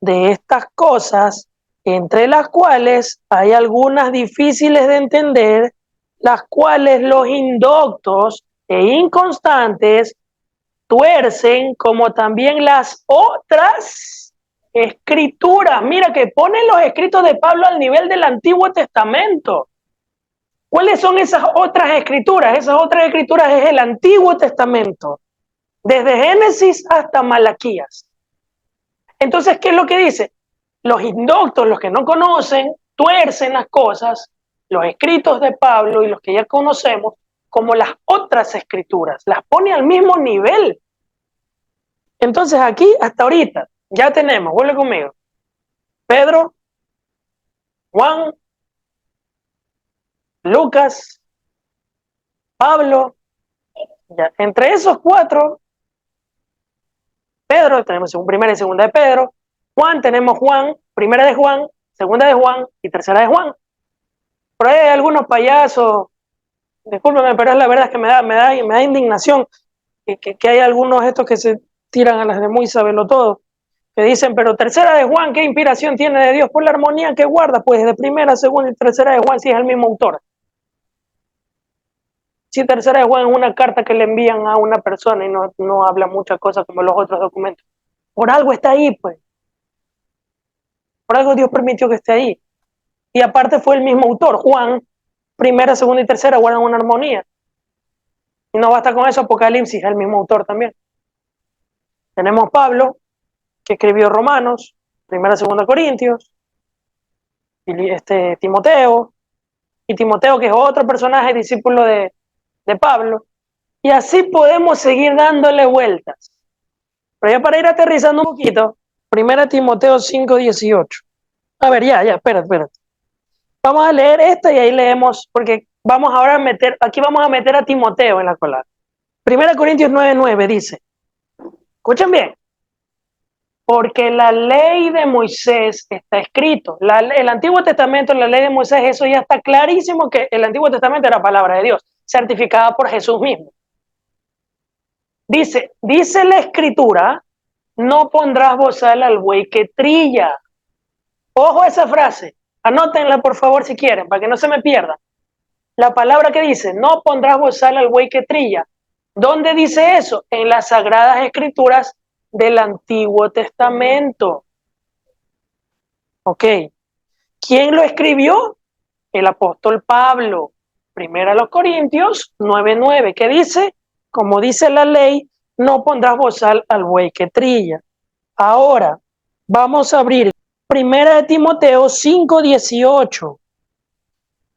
de estas cosas, entre las cuales hay algunas difíciles de entender las cuales los indoctos e inconstantes tuercen, como también las otras escrituras. Mira que ponen los escritos de Pablo al nivel del Antiguo Testamento. ¿Cuáles son esas otras escrituras? Esas otras escrituras es el Antiguo Testamento, desde Génesis hasta Malaquías. Entonces, ¿qué es lo que dice? Los indoctos, los que no conocen, tuercen las cosas, los escritos de Pablo y los que ya conocemos, como las otras escrituras, las pone al mismo nivel. Entonces aquí, hasta ahorita, ya tenemos, vuelve conmigo, Pedro, Juan, Lucas, Pablo, ya. Entre esos cuatro, Pedro, tenemos primera y segunda de Pedro, Juan, tenemos Juan, primera de Juan, segunda de Juan y tercera de Juan. Por ahí hay algunos payasos, discúlpeme, pero es la verdad, es que me da indignación que hay algunos estos que se tiran a las de muy sabelo todo, que dicen, pero tercera de Juan, ¿qué inspiración tiene de Dios? Por la armonía que guarda, pues de primera, segunda y tercera de Juan, si es el mismo autor. Si tercera de Juan es una carta que le envían a una persona y no habla muchas cosas como los otros documentos. Por algo está ahí, pues. Por algo Dios permitió que esté ahí. Y aparte fue el mismo autor. Juan, primera, segunda y tercera guardan una armonía. Y no basta con eso, Apocalipsis es el mismo autor también. Tenemos Pablo, que escribió Romanos, primera, segunda Corintios, y Timoteo, y Timoteo, que es otro personaje, discípulo de Pablo. Y así podemos seguir dándole vueltas. Pero ya para ir aterrizando un poquito, primera Timoteo 5:18. A ver, espérate. Vamos a leer esta y ahí leemos, porque vamos ahora a meter, aquí vamos a meter a Timoteo en la cola. Primera Corintios 9:9 dice, escuchen bien, porque la ley de Moisés está escrito. El Antiguo Testamento, la ley de Moisés, eso ya está clarísimo que el Antiguo Testamento era palabra de Dios, certificada por Jesús mismo. Dice la Escritura, no pondrás bozal al buey que trilla. Ojo a esa frase, anótenla por favor si quieren, para que no se me pierda. La palabra que dice, no pondrás bozal al buey que trilla. ¿Dónde dice eso? En las Sagradas Escrituras del Antiguo Testamento. Ok. ¿Quién lo escribió? El apóstol Pablo. Primera a los Corintios 9:9, que dice, como dice la ley, no pondrás bozal al buey que trilla. Ahora, vamos a abrir Primera de Timoteo 5:18.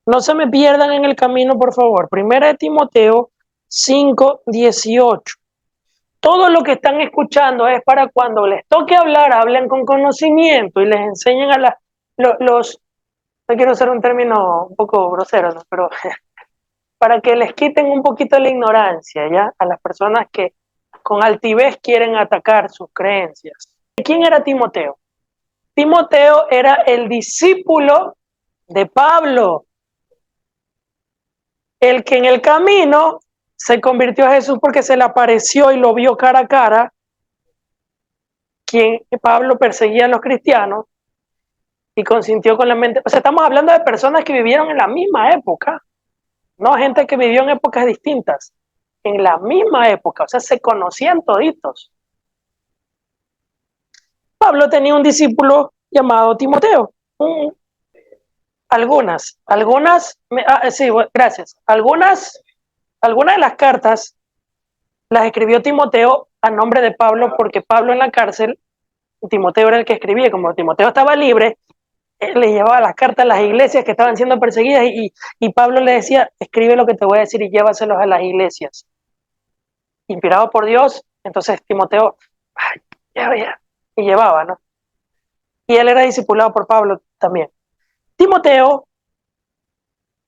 No se me pierdan en el camino, por favor. Primera de Timoteo 5:18. Todo lo que están escuchando es para cuando les toque hablar, hablen con conocimiento y les enseñen a los no quiero usar un término un poco grosero, ¿no? Pero para que les quiten un poquito la ignorancia, ¿ya? A las personas que con altivez quieren atacar sus creencias. ¿Quién era Timoteo? Timoteo era el discípulo de Pablo, el que en el camino se convirtió a Jesús porque se le apareció y lo vio cara a cara, quien Pablo perseguía a los cristianos y consintió con la mente. O sea, estamos hablando de personas que vivieron en la misma época, no gente que vivió en épocas distintas, en la misma época, o sea, se conocían toditos. Pablo tenía un discípulo llamado Timoteo. Sí, gracias. Algunas de las cartas las escribió Timoteo a nombre de Pablo porque Pablo en la cárcel, Timoteo era el que escribía, como Timoteo estaba libre, él le llevaba las cartas a las iglesias que estaban siendo perseguidas y Pablo le decía, escribe lo que te voy a decir y llévaselos a las iglesias. Inspirado por Dios, entonces Timoteo, y llevaba, ¿no? Y él era discipulado por Pablo también. Timoteo,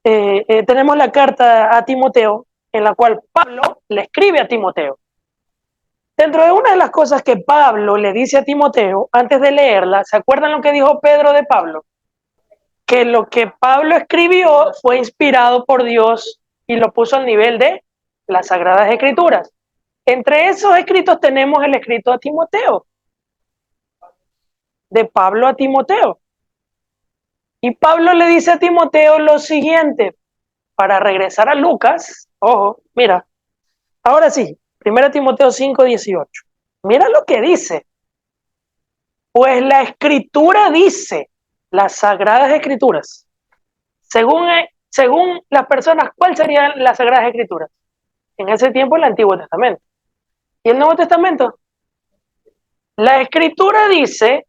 tenemos la carta a Timoteo en la cual Pablo le escribe a Timoteo. Dentro de una de las cosas que Pablo le dice a Timoteo, antes de leerla, ¿se acuerdan lo que dijo Pedro de Pablo? Que lo que Pablo escribió fue inspirado por Dios y lo puso al nivel de las Sagradas Escrituras. Entre esos escritos tenemos el escrito a Timoteo, de Pablo a Timoteo. Y Pablo le dice a Timoteo lo siguiente, para regresar a Lucas, ojo, mira, ahora sí, 1 Timoteo 5:18. Mira lo que dice. Pues la escritura dice, las sagradas escrituras, según las personas, ¿cuáles serían las sagradas escrituras? En ese tiempo el Antiguo Testamento. ¿Y el Nuevo Testamento? La escritura dice,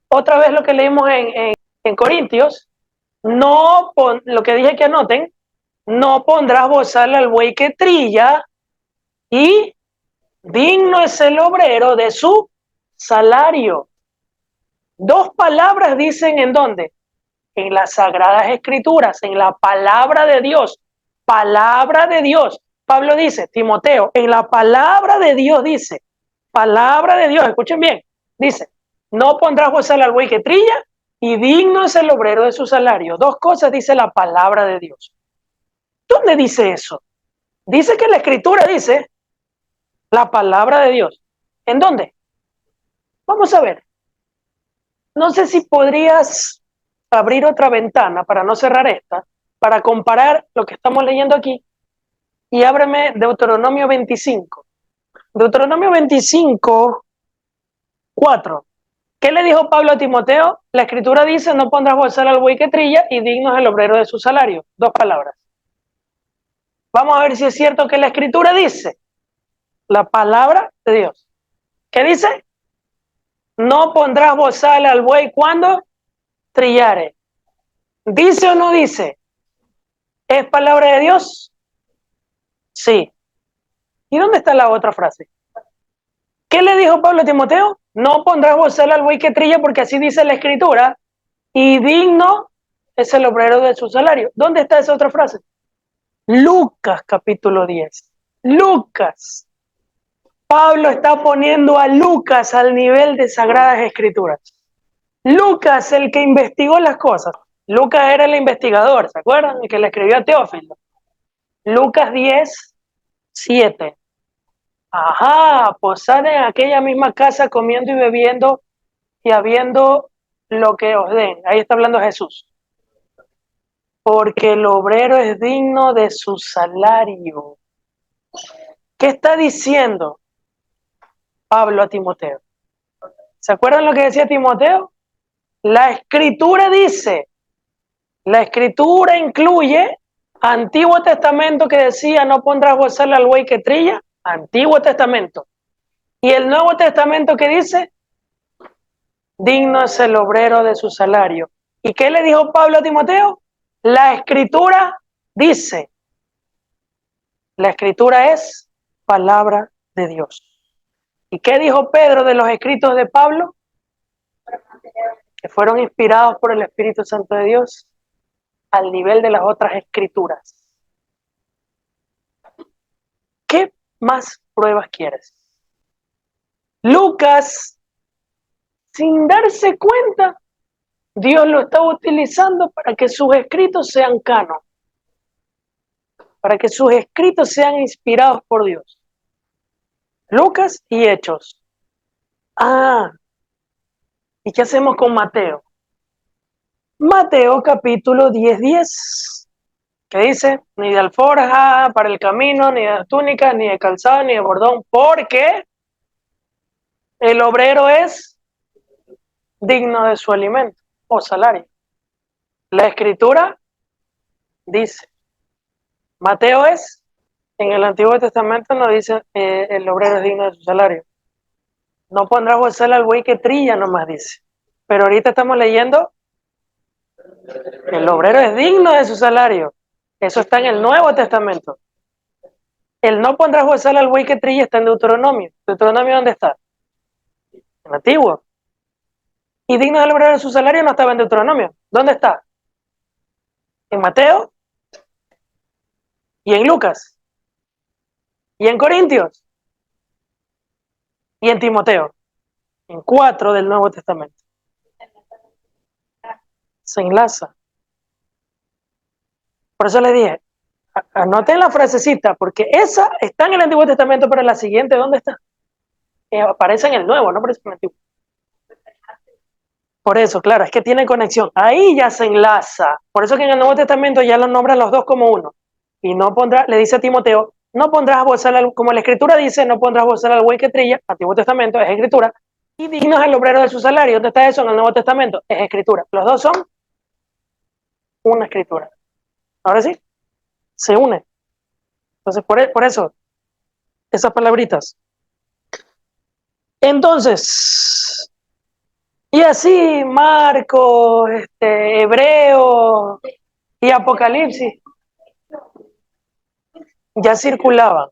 otra vez lo que leímos en Corintios, lo que dije que anoten, no pondrás bozal al buey que trilla, y digno es el obrero de su salario. Dos palabras dicen en dónde, en las sagradas escrituras, en la palabra de Dios. Palabra de Dios. Pablo dice, Timoteo, en la palabra de Dios dice, palabra de Dios, escuchen bien, dice, no pondrás bozal al buey que trilla, y digno es el obrero de su salario. Dos cosas dice la palabra de Dios. ¿Dónde dice eso? Dice que la escritura dice la palabra de Dios. ¿En dónde? Vamos a ver. No sé si podrías abrir otra ventana para no cerrar esta, para comparar lo que estamos leyendo aquí, y ábreme Deuteronomio 25. Deuteronomio 25, 4. ¿Qué le dijo Pablo a Timoteo? La escritura dice, no pondrás bozal al buey que trilla, y digno es el obrero de su salario. Dos palabras. Vamos a ver si es cierto que la escritura dice la palabra de Dios. ¿Qué dice? No pondrás bozal al buey cuando trillare. ¿Dice o no dice? ¿Es palabra de Dios? Sí. ¿Y dónde está la otra frase? ¿Qué le dijo Pablo a Timoteo? No pondrás bozal al buey que trilla, porque así dice la escritura, y digno es el obrero de su salario. ¿Dónde está esa otra frase? Lucas capítulo 10. Lucas. Pablo está poniendo a Lucas al nivel de sagradas escrituras. Lucas, el que investigó las cosas. Lucas era el investigador, ¿se acuerdan? El que le escribió a Teófilo. Lucas 10, 7. Ajá, posad en aquella misma casa comiendo y bebiendo y habiendo lo que os den. Ahí está hablando Jesús. Porque el obrero es digno de su salario. ¿Qué está diciendo Pablo a Timoteo? ¿Se acuerdan lo que decía Timoteo? La escritura dice, la escritura incluye Antiguo Testamento que decía no pondrás bozal al buey que trilla, Antiguo Testamento. Y el Nuevo Testamento que dice, digno es el obrero de su salario. ¿Y qué le dijo Pablo a Timoteo? La escritura dice, la escritura es palabra de Dios. ¿Y qué dijo Pedro de los escritos de Pablo? Que fueron inspirados por el Espíritu Santo de Dios al nivel de las otras escrituras. ¿Qué más pruebas quieres? Lucas, sin darse cuenta, Dios lo estaba utilizando para que sus escritos sean canon, para que sus escritos sean inspirados por Dios. Lucas y Hechos. Ah, ¿y qué hacemos con Mateo? Mateo capítulo 10:10, que dice, ni de alforja para el camino, ni de túnica, ni de calzado, ni de bordón, porque el obrero es digno de su alimento o salario. La escritura dice, Mateo es, en el Antiguo Testamento no dice el obrero es digno de su salario. No pondrás bozal al buey que trilla, nomás dice. Pero ahorita estamos leyendo, el obrero es digno de su salario. Eso está en el Nuevo Testamento. El no pondrás bozal al buey que trilla está en Deuteronomio. ¿Deuteronomio dónde está? En el Antiguo. Y digno del obrero de su salario no estaba en Deuteronomio. ¿Dónde está? En Mateo y en Lucas y en Corintios y en Timoteo, en 4 del Nuevo Testamento. Se enlaza. Por eso les dije, anoten la frasecita, porque esa está en el Antiguo Testamento, pero la siguiente, ¿dónde está? Aparece en el Nuevo, no aparece en el Antiguo. Por eso, claro, es que tiene conexión. Ahí ya se enlaza. Por eso que en el Nuevo Testamento ya los nombran los dos como uno. Y no pondrá, le dice a Timoteo, no pondrás bozal, como la Escritura dice, no pondrás bozal al buey que trilla, Antiguo Testamento es Escritura, y digno es el obrero de su salario. ¿Dónde está eso en el Nuevo Testamento? Es Escritura. Los dos son una Escritura. Ahora sí, se une. Entonces, por eso, esas palabritas. Entonces, y así, Marcos, Hebreo y Apocalipsis ya circulaban.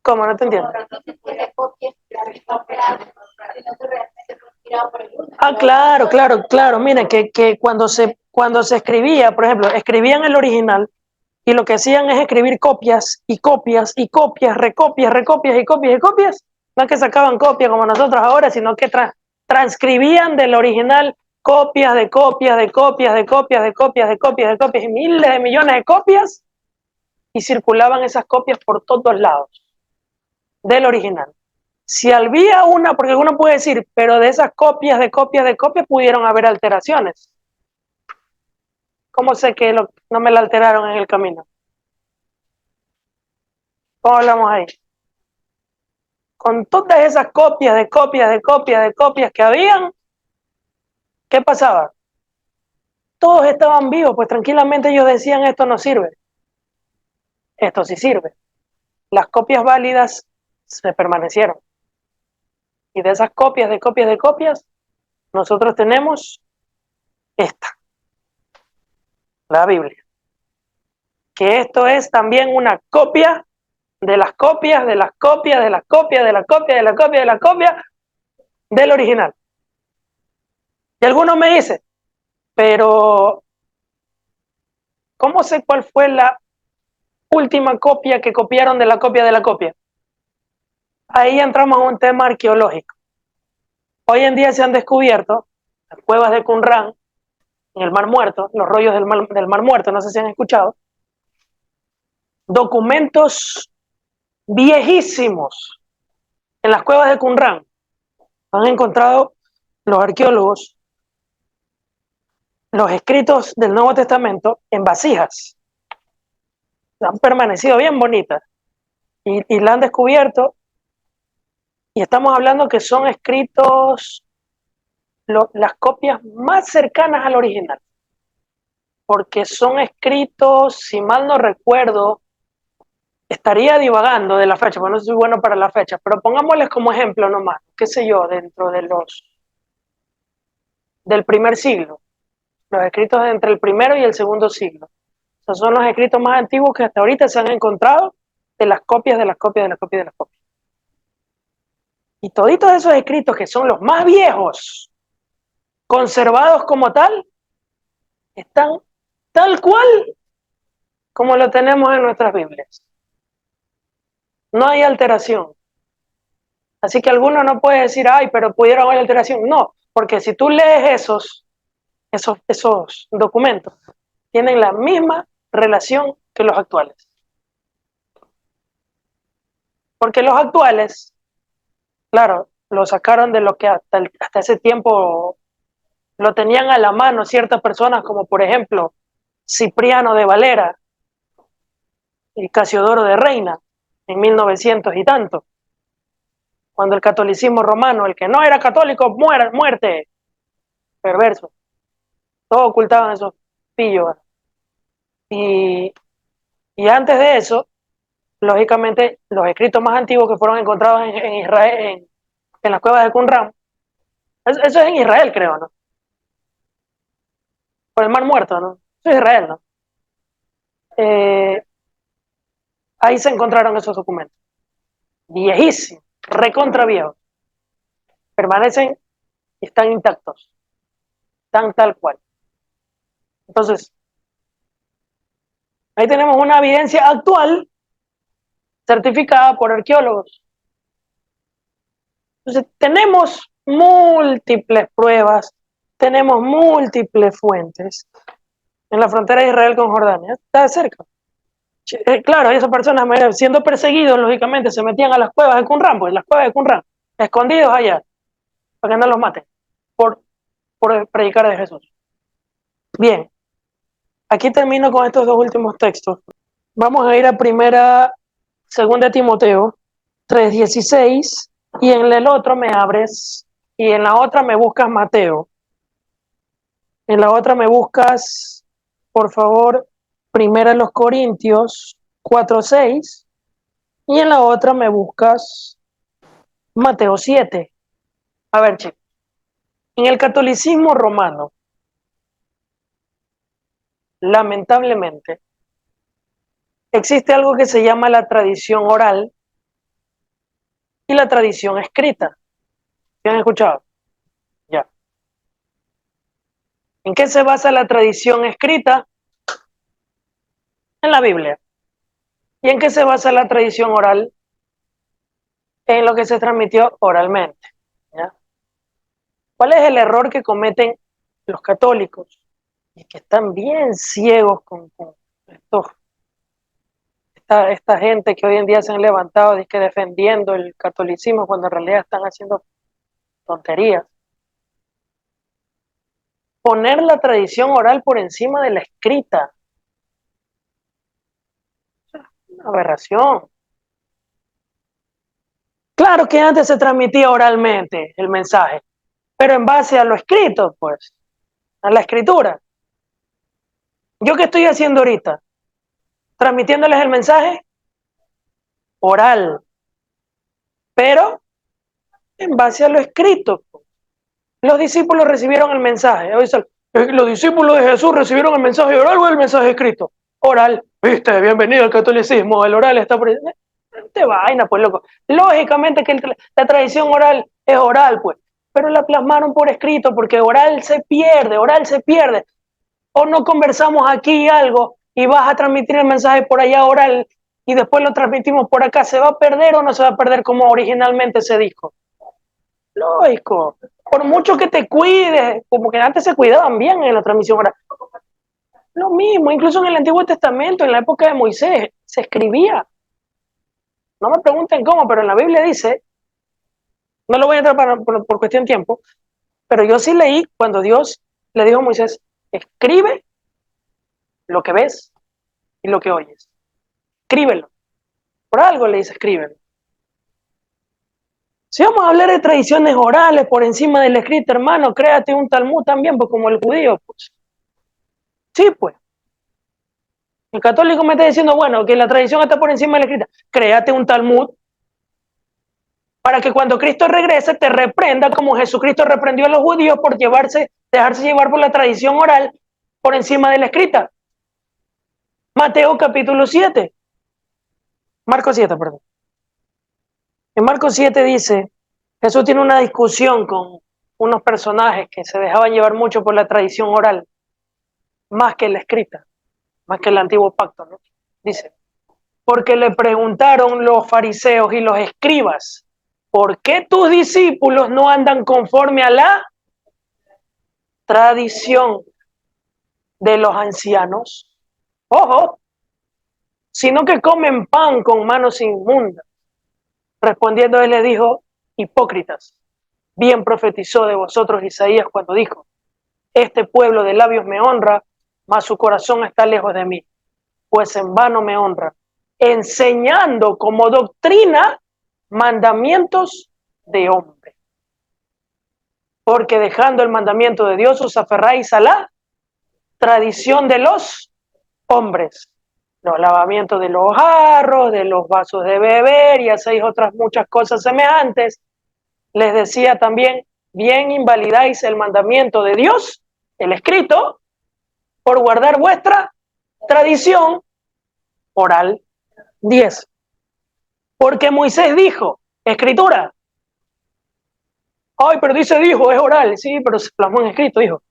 ¿Cómo? No te entiendo. Ah, claro, claro, claro. Miren, que cuando se escribía, por ejemplo, escribían el original y lo que hacían es escribir copias y copias y copias, recopias, recopias y copias y copias. No es que sacaban copias como nosotros ahora, sino que transcribían del original copias de copias de copias de copias de copias de copias de copias y miles de millones de copias y circulaban esas copias por todos lados del original. Si había una, porque uno puede decir, pero de esas copias de copias de copias pudieron haber alteraciones. ¿Cómo sé que no me la alteraron en el camino? ¿Cómo hablamos ahí? Con todas esas copias de copias de copias de copias que habían, ¿qué pasaba? Todos estaban vivos, pues tranquilamente ellos decían, esto no sirve. Esto sí sirve. Las copias válidas se permanecieron. Y de esas copias de copias de copias, nosotros tenemos esta, la Biblia. Que esto es también una copia de las copias, de las copias, de las copias, de la copia, de la copia, de la copia del original. Y algunos me dicen, pero ¿cómo sé cuál fue la última copia que copiaron de la copia de la copia? Ahí entramos a un tema arqueológico. Hoy en día se han descubierto las cuevas de Qumran en el Mar Muerto, los rollos del Mar Muerto, no sé si han escuchado, documentos viejísimos en las cuevas de Qumran. Han encontrado los arqueólogos los escritos del Nuevo Testamento en vasijas. Han permanecido bien bonitas y la han descubierto. Y estamos hablando que son escritos las copias más cercanas al original. Porque son escritos, si mal no recuerdo, estaría divagando de la fecha, porque no soy bueno para la fecha, pero pongámosles como ejemplo nomás, qué sé yo, dentro de del primer siglo, los escritos entre el primero y el segundo siglo. Esos son los escritos más antiguos que hasta ahorita se han encontrado de las copias, de las copias, de las copias, de las copias. Y toditos esos escritos que son los más viejos, conservados como tal, están tal cual como lo tenemos en nuestras Biblias. No hay alteración. Así que alguno no puede decir, ay, pero pudieron haber alteración. No, porque si tú lees esos documentos, tienen la misma relación que los actuales. Porque los actuales, claro, lo sacaron de lo que hasta ese tiempo lo tenían a la mano ciertas personas, como por ejemplo Cipriano de Valera y Casiodoro de Reina en 1900 y tanto, cuando el catolicismo romano, el que no era católico, muerte, perverso, todos ocultaban esos pillos. Y antes de eso, lógicamente, los escritos más antiguos que fueron encontrados en Israel, en las cuevas de Qumran, eso es en Israel, creo, ¿no? Por el Mar Muerto, ¿no? Eso es Israel, ¿no? Ahí se encontraron esos documentos. Viejísimos, recontra viejos. Permanecen y están intactos. Están tal cual. Entonces, ahí tenemos una evidencia actual certificada por arqueólogos. Entonces, tenemos múltiples pruebas, tenemos múltiples fuentes en la frontera de Israel con Jordania. Está cerca. Claro, esas personas siendo perseguidos, lógicamente, se metían a las cuevas de Qumran, pues las cuevas de Qumran, escondidos allá. para que no los maten por, por predicar de Jesús. Bien, aquí termino con estos dos últimos textos. Vamos a ir a segunda Timoteo 3:16 y en el otro me abres y en la otra me buscas Mateo. En la otra me buscas, por favor, primera los Corintios 4:6 y en la otra me buscas Mateo 7. A ver, chicos, en el catolicismo romano, lamentablemente, existe algo que se llama la tradición oral y la tradición escrita. ¿Sí han escuchado? Ya. ¿En qué se basa la tradición escrita? En la Biblia. ¿Y en qué se basa la tradición oral? En lo que se transmitió oralmente. ¿Ya? ¿Cuál es el error que cometen los católicos? Y que están bien ciegos con esta gente que hoy en día se han levantado defendiendo el catolicismo cuando en realidad están haciendo tonterías. Poner la tradición oral por encima de la escrita. Una aberración. Claro que antes se transmitía oralmente el mensaje, pero en base a lo escrito, pues, a la escritura. ¿Yo qué estoy haciendo ahorita? Transmitiéndoles el mensaje oral, pero en base a lo escrito. Los discípulos recibieron el mensaje. Los discípulos de Jesús recibieron el mensaje oral o el mensaje escrito. Oral. Viste, bienvenido al catolicismo. El oral está por... Te vaina, pues, loco. Lógicamente que la tradición oral es oral, pues, pero la plasmaron por escrito porque oral se pierde, oral se pierde. O no conversamos aquí algo y vas a transmitir el mensaje por allá oral y después lo transmitimos por acá. ¿Se va a perder o no se va a perder como originalmente se dijo? Lógico. Por mucho que te cuides, como que antes se cuidaban bien en la transmisión oral. Lo mismo, incluso en el Antiguo Testamento, en la época de Moisés, se escribía. No me pregunten cómo, pero en la Biblia dice, no lo voy a entrar por cuestión de tiempo, pero yo sí leí cuando Dios le dijo a Moisés, escribe lo que ves y lo que oyes. Escríbelo. Por algo le dice, escríbelo. Si vamos a hablar de tradiciones orales por encima del escrito, hermano, créate un Talmud también, pues como el judío, pues. Sí, pues. El católico me está diciendo, bueno, que la tradición está por encima de la escrita. Créate un Talmud para que cuando Cristo regrese te reprenda como Jesucristo reprendió a los judíos por dejarse llevar por la tradición oral por encima de la escrita. Mateo capítulo 7. Marcos 7, perdón. En Marcos 7 dice, Jesús tiene una discusión con unos personajes que se dejaban llevar mucho por la tradición oral, más que la escrita, más que el antiguo pacto, ¿no? Dice, porque le preguntaron los fariseos y los escribas, ¿por qué tus discípulos no andan conforme a la tradición de los ancianos? Ojo, sino que comen pan con manos inmundas. Respondiendo él le dijo, hipócritas, bien profetizó de vosotros Isaías cuando dijo, este pueblo de labios me honra, mas su corazón está lejos de mí, pues en vano me honra, enseñando como doctrina mandamientos de hombre. Porque dejando el mandamiento de Dios os aferráis a la tradición de los hombres. Los lavamientos de los jarros, de los vasos de beber y hacéis otras muchas cosas semejantes. Les decía también, bien invalidáis el mandamiento de Dios, el escrito, por guardar vuestra tradición oral. 10. Porque Moisés dijo, escritura. Ay, pero dijo, es oral. Sí, pero se plasmó en escrito, dijo.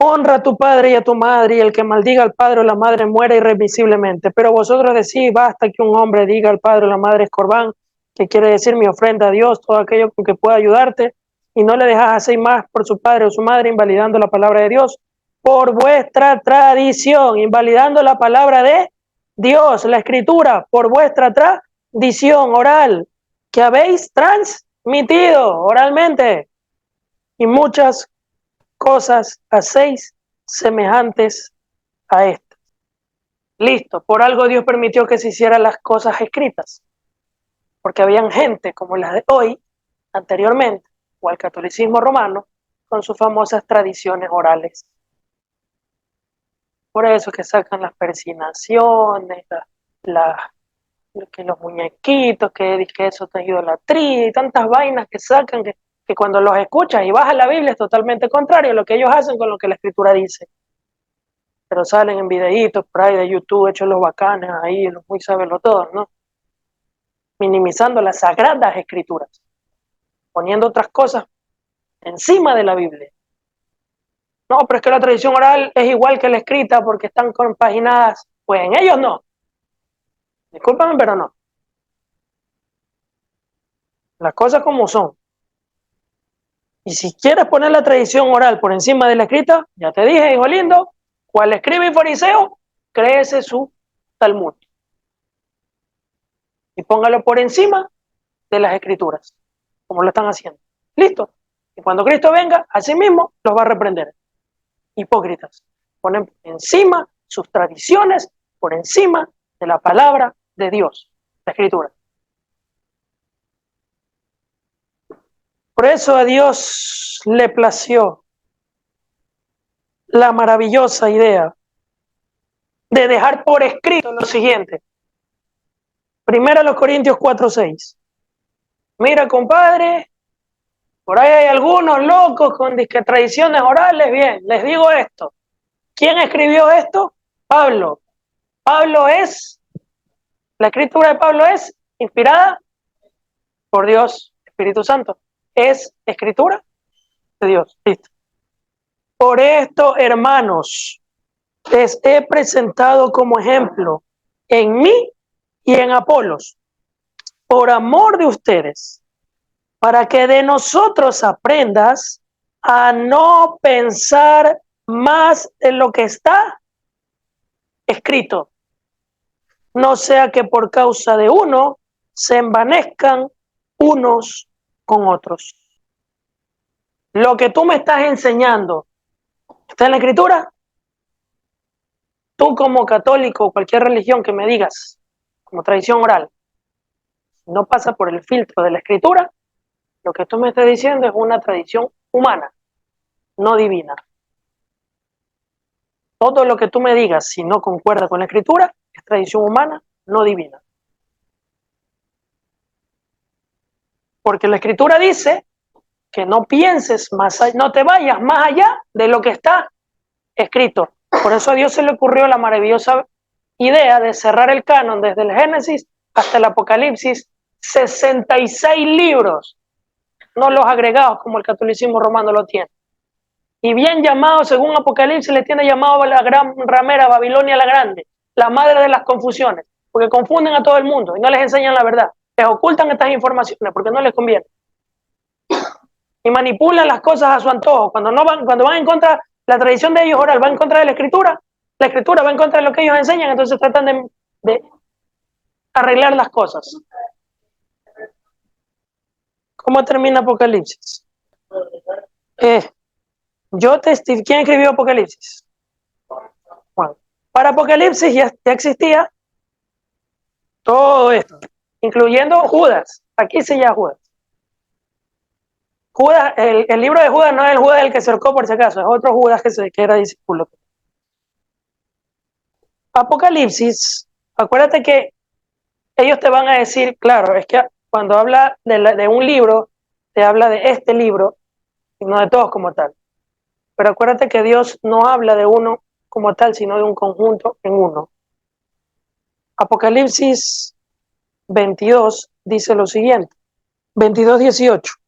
Honra a tu padre y a tu madre, y el que maldiga al padre o la madre muera irremisiblemente. Pero vosotros decís, basta que un hombre diga al padre o la madre escorbán, que quiere decir mi ofrenda a Dios, todo aquello con que pueda ayudarte, y no le dejas hacer más por su padre o su madre, invalidando la palabra de Dios, por vuestra tradición, invalidando la palabra de Dios, la escritura, por vuestra tradición oral, que habéis transmitido oralmente, y muchas cosas hacéis semejantes a estas. Listo, por algo Dios permitió que se hicieran las cosas escritas, porque habían gente como las de hoy, anteriormente, o al catolicismo romano, con sus famosas tradiciones orales. Por eso que sacan las persinaciones, que los muñequitos, que eso es idolatría y tantas vainas que sacan que cuando los escuchas y vas a la Biblia es totalmente contrario a lo que ellos hacen con lo que la Escritura dice. Pero salen en videitos por ahí de YouTube, hechos los bacanes ahí, los muy sabenlo todos, ¿no? Minimizando las sagradas Escrituras, poniendo otras cosas encima de la Biblia. No, pero es que la tradición oral es igual que la escrita porque están compaginadas. Pues en ellos no. Discúlpame, pero no. Las cosas como son. Y si quieres poner la tradición oral por encima de la escrita, ya te dije, hijo lindo, cual escribe y fariseo, créese su Talmud. Y póngalo por encima de las escrituras, como lo están haciendo. Listo. Y cuando Cristo venga, así mismo los va a reprender. Hipócritas. Ponen encima sus tradiciones, por encima de la palabra de Dios, la escritura. Por eso a Dios le plació la maravillosa idea de dejar por escrito lo siguiente. Primero los Corintios 4:6. Mira, compadre, por ahí hay algunos locos con disque tradiciones orales. Bien, les digo esto. ¿Quién escribió esto? Pablo. La escritura de Pablo es inspirada por Dios, Espíritu Santo. Es escritura de Dios. Listo. Por esto, hermanos, les he presentado como ejemplo en mí y en Apolos, por amor de ustedes, para que de nosotros aprendas a no pensar más en lo que está escrito, no sea que por causa de uno se envanezcan unos con otros. Lo que tú me estás enseñando, ¿está en la escritura? Tú como católico o cualquier religión que me digas, como tradición oral, no pasa por el filtro de la escritura, lo que tú me estás diciendo es una tradición humana, no divina. Todo lo que tú me digas, si no concuerda con la escritura, es tradición humana, no divina. Porque la escritura dice que no pienses más allá, no te vayas más allá de lo que está escrito. Por eso a Dios se le ocurrió la maravillosa idea de cerrar el canon desde el Génesis hasta el Apocalipsis, 66 libros, no los agregados como el catolicismo romano lo tiene. Y bien llamado, según Apocalipsis, le tiene llamado a la gran ramera Babilonia la Grande, la madre de las confusiones, porque confunden a todo el mundo y no les enseñan la verdad. Les ocultan estas informaciones porque no les conviene. Y manipulan las cosas a su antojo. Cuando van en contra, la tradición de ellos oral va en contra de la escritura va en contra de lo que ellos enseñan, entonces tratan de arreglar las cosas. ¿Cómo termina Apocalipsis? ¿Quién escribió Apocalipsis? Juan. Para Apocalipsis ya existía todo esto, incluyendo Judas. Aquí se llama Judas. Judas, el libro de Judas no es el Judas el que se ahorcó por si acaso, es otro Judas que era discípulo. Apocalipsis, acuérdate que ellos te van a decir, claro, es que cuando habla de un libro, te habla de este libro y no de todos como tal. Pero acuérdate que Dios no habla de uno como tal, sino de un conjunto en uno. Apocalipsis 22 dice lo siguiente, 22:18.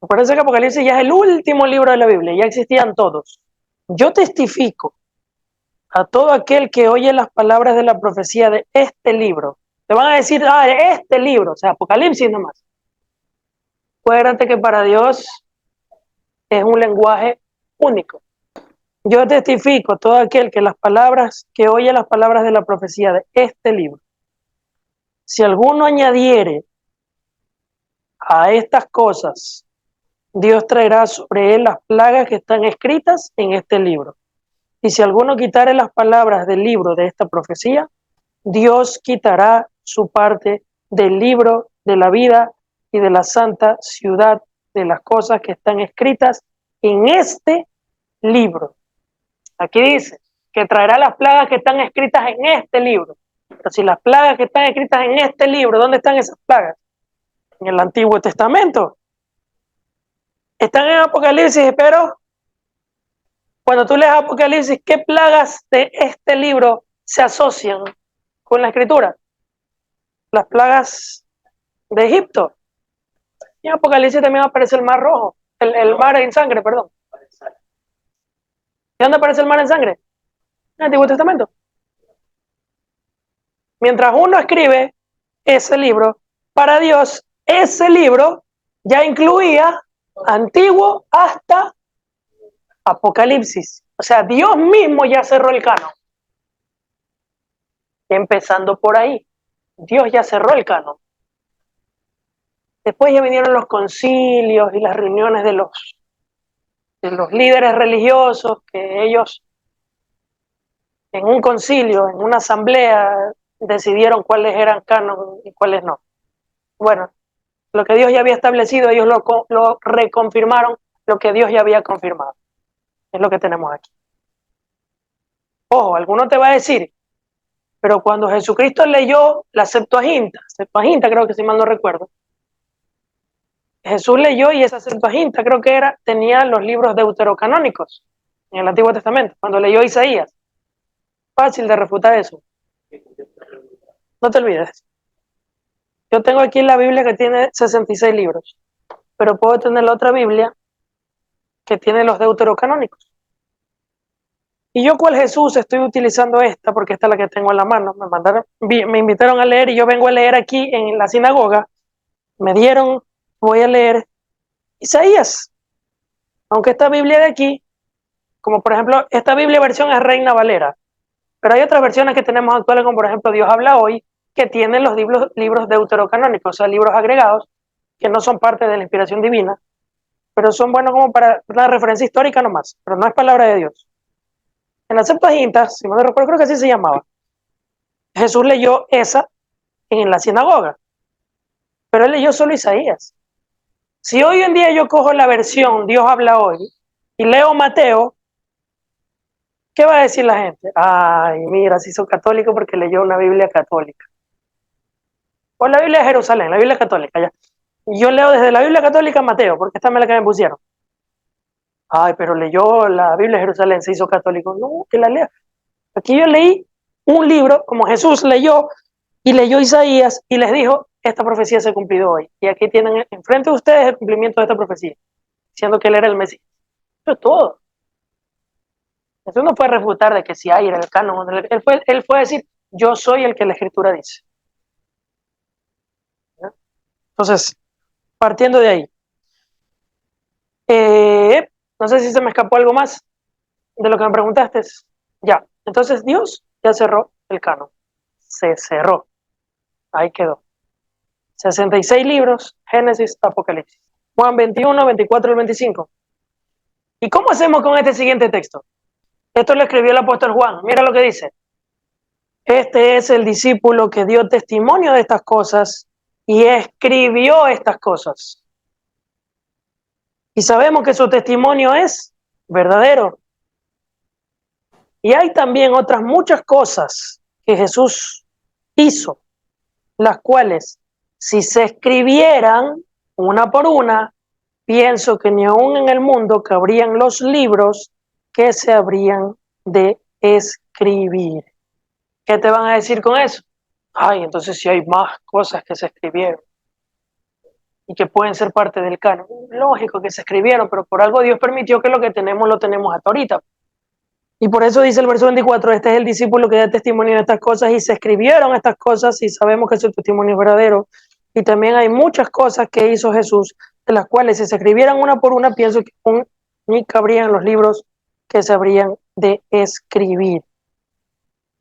Me parece que Apocalipsis ya es el último libro de la Biblia, ya existían todos. Yo testifico a todo aquel que oye las palabras de la profecía de este libro. Te van a decir, de este libro, o sea, Apocalipsis nomás. Acuérdate que para Dios es un lenguaje único. Yo testifico a todo aquel que oye las palabras de la profecía de este libro. Si alguno añadiere a estas cosas, Dios traerá sobre él las plagas que están escritas en este libro. Y si alguno quitare las palabras del libro de esta profecía, Dios quitará su parte del libro de la vida y de la santa ciudad de las cosas que están escritas en este libro. Aquí dice que traerá las plagas que están escritas en este libro. Pero si las plagas que están escritas en este libro, ¿dónde están esas plagas? En el Antiguo Testamento. Están en Apocalipsis, pero cuando tú lees Apocalipsis, ¿qué plagas de este libro se asocian con la escritura? Las plagas de Egipto. Y en Apocalipsis también aparece el mar rojo, el mar en sangre, perdón. ¿De dónde aparece el mar en sangre? En el Antiguo Testamento. Mientras uno escribe ese libro, para Dios, ese libro ya incluía Antiguo hasta Apocalipsis. O sea, Dios mismo ya cerró el canon. Empezando por ahí. Dios ya cerró el canon. Después ya vinieron los concilios y las reuniones de los líderes religiosos, que ellos en un concilio, en una asamblea, decidieron cuáles eran canon y cuáles no. Bueno, lo que Dios ya había establecido, ellos lo reconfirmaron, lo que Dios ya había confirmado. Es lo que tenemos aquí. Ojo, alguno te va a decir, pero cuando Jesucristo leyó la Septuaginta creo que si mal no recuerdo, Jesús leyó y esa Septuaginta creo que tenía los libros deuterocanónicos en el Antiguo Testamento, cuando leyó Isaías. Fácil de refutar eso. No te olvides. Yo tengo aquí la Biblia que tiene 66 libros, pero puedo tener la otra Biblia que tiene los deuterocanónicos. ¿Y yo cuál Jesús estoy utilizando esta? Porque esta es la que tengo en la mano. Me invitaron a leer y yo vengo a leer aquí en la sinagoga. Voy a leer Isaías. Aunque esta Biblia de aquí, como por ejemplo, esta Biblia versión es Reina Valera, pero hay otras versiones que tenemos actuales, como por ejemplo Dios habla hoy, que tienen los libros deuterocanónicos, o sea, libros agregados, que no son parte de la inspiración divina, pero son buenos como para una referencia histórica nomás, pero no es palabra de Dios. En la Septuaginta, si me recuerdo, creo que así se llamaba, Jesús leyó esa en la sinagoga, pero él leyó solo Isaías. Si hoy en día yo cojo la versión Dios habla hoy y leo Mateo, ¿qué va a decir la gente? Ay, mira, se hizo católico porque leyó una Biblia católica. O la Biblia de Jerusalén, la Biblia católica, ya. Yo leo desde la Biblia católica Mateo, porque esta es la que me pusieron. Ay, pero leyó la Biblia de Jerusalén, se hizo católico. No, que la lea. Aquí yo leí un libro, como Jesús leyó, y leyó Isaías, y les dijo, esta profecía se ha cumplido hoy. Y aquí tienen enfrente de ustedes el cumplimiento de esta profecía, diciendo que él era el Mesías. Eso es todo. Eso no fue refutar de que si hay era el canon. Él fue a decir, yo soy el que la Escritura dice. ¿No? Entonces, partiendo de ahí. No sé si se me escapó algo más de lo que me preguntaste. Ya, entonces Dios ya cerró el canon. Se cerró. Ahí quedó. 66 libros, Génesis, Apocalipsis. Juan 21, 24 y 25. ¿Y cómo hacemos con este siguiente texto? Esto lo escribió el apóstol Juan. Mira lo que dice. Este es el discípulo que dio testimonio de estas cosas y escribió estas cosas. Y sabemos que su testimonio es verdadero. Y hay también otras muchas cosas que Jesús hizo, las cuales, si se escribieran una por una, pienso que ni aún en el mundo cabrían los libros que se habrían de escribir. ¿Qué te van a decir con eso? Ay, entonces si hay más cosas que se escribieron y que pueden ser parte del canon. Lógico que se escribieron, pero por algo Dios permitió que lo que tenemos lo tenemos hasta ahorita. Y por eso dice el verso 24, este es el discípulo que da testimonio de estas cosas y se escribieron estas cosas y sabemos que su testimonio es verdadero. Y también hay muchas cosas que hizo Jesús, de las cuales si se escribieran una por una, pienso que ni cabrían los libros que se habrían de escribir.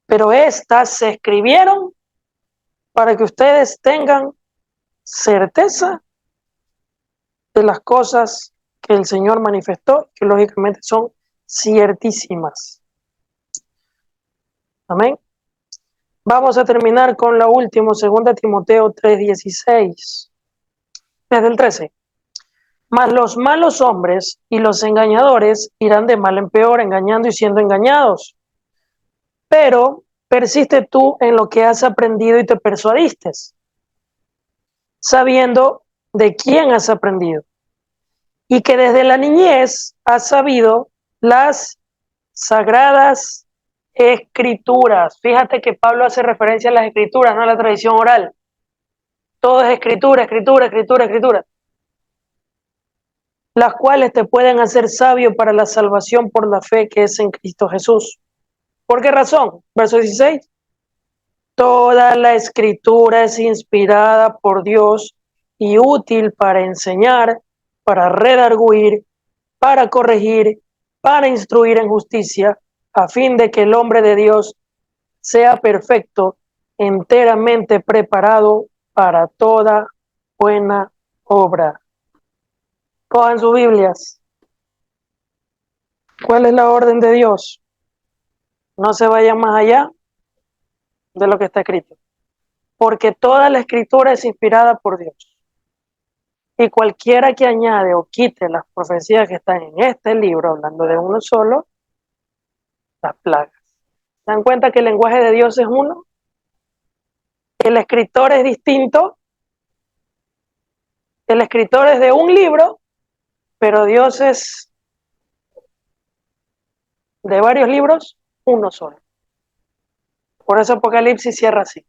Pero estas se escribieron para que ustedes tengan certeza de las cosas que el Señor manifestó, que lógicamente son ciertísimas. Amén. Vamos a terminar con la última, 2 Timoteo 3:16, desde el 13. Mas los malos hombres y los engañadores irán de mal en peor, engañando y siendo engañados. Pero persiste tú en lo que has aprendido y te persuadiste, sabiendo de quién has aprendido, y que desde la niñez has sabido las sagradas escrituras. Fíjate que Pablo hace referencia a las escrituras, no a la tradición oral. Todo es escritura, escritura, escritura, escritura. Las cuales te pueden hacer sabio para la salvación por la fe que es en Cristo Jesús. ¿Por qué razón? Verso 16. Toda la escritura es inspirada por Dios y útil para enseñar, para redarguir, para corregir, para instruir en justicia, a fin de que el hombre de Dios sea perfecto, enteramente preparado para toda buena obra. Cojan sus Biblias. ¿Cuál es la orden de Dios? No se vayan más allá de lo que está escrito, porque toda la escritura es inspirada por Dios. Y cualquiera que añade o quite las profecías que están en este libro, hablando de uno solo, las plagas. ¿Se dan cuenta que el lenguaje de Dios es uno? El escritor es distinto. El escritor es de un libro, pero Dios es de varios libros, uno solo. Por eso Apocalipsis cierra así.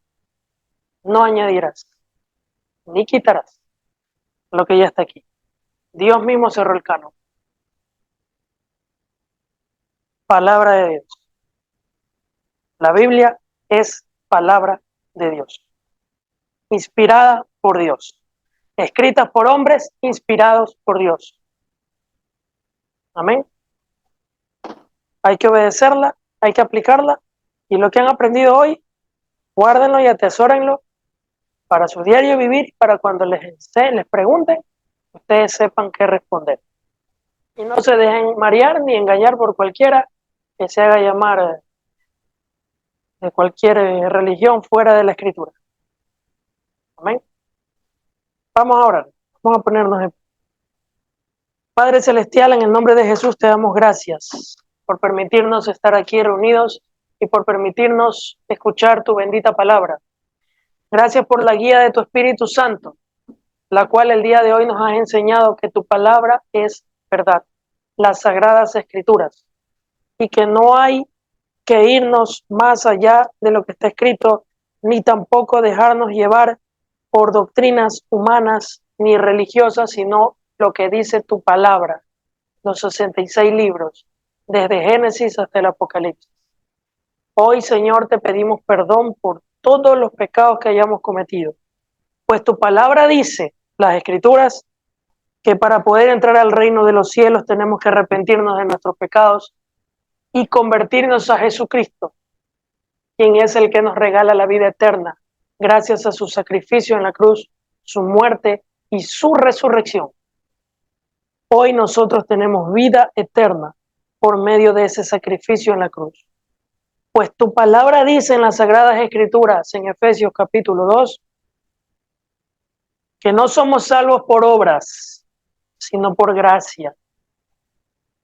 No añadirás, ni quitarás lo que ya está aquí. Dios mismo cerró el canon. Palabra de Dios. La Biblia es palabra de Dios. Inspirada por Dios. Escritas por hombres inspirados por Dios. Amén. Hay que obedecerla, hay que aplicarla, y lo que han aprendido hoy, guárdenlo y atesórenlo para su diario vivir, para cuando les pregunten, ustedes sepan qué responder. Y no se dejen marear ni engañar por cualquiera que se haga llamar de cualquier religión fuera de la Escritura. Amén. Vamos a orar, vamos a ponernos en... Padre Celestial, en el nombre de Jesús te damos gracias por permitirnos estar aquí reunidos y por permitirnos escuchar tu bendita palabra. Gracias por la guía de tu Espíritu Santo, la cual el día de hoy nos has enseñado que tu palabra es verdad, las sagradas escrituras, y que no hay que irnos más allá de lo que está escrito, ni tampoco dejarnos llevar por doctrinas humanas ni religiosas, sino lo que dice tu palabra, los 66 libros, desde Génesis hasta el Apocalipsis. Hoy, Señor, te pedimos perdón por todos los pecados que hayamos cometido, pues tu palabra dice, las Escrituras, que para poder entrar al reino de los cielos tenemos que arrepentirnos de nuestros pecados y convertirnos a Jesucristo, quien es el que nos regala la vida eterna, gracias a su sacrificio en la cruz, su muerte y su resurrección. Hoy nosotros tenemos vida eterna por medio de ese sacrificio en la cruz. Pues tu palabra dice en las Sagradas Escrituras, en Efesios capítulo 2, que no somos salvos por obras, sino por gracia.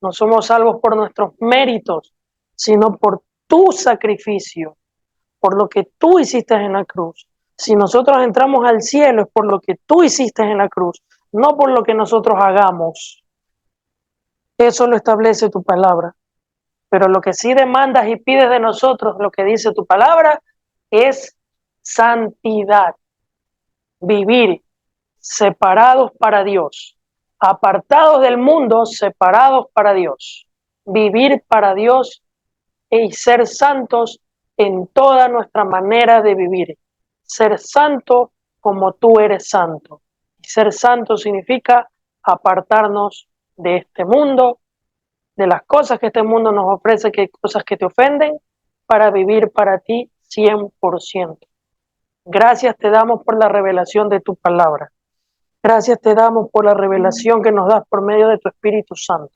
No somos salvos por nuestros méritos, sino por tu sacrificio, por lo que tú hiciste en la cruz. Si nosotros entramos al cielo es por lo que tú hiciste en la cruz, no por lo que nosotros hagamos. Eso lo establece tu palabra. Pero lo que sí demandas y pides de nosotros, lo que dice tu palabra, es santidad. Vivir separados para Dios, apartados del mundo, separados para Dios. Vivir para Dios y ser santos en toda nuestra manera de vivir. Ser santo como tú eres santo. Y ser santo significa apartarnos de este mundo, de las cosas que este mundo nos ofrece, que hay cosas que te ofenden, para vivir para ti 100%. Gracias te damos por la revelación de tu palabra. Gracias te damos por la revelación que nos das por medio de tu Espíritu Santo.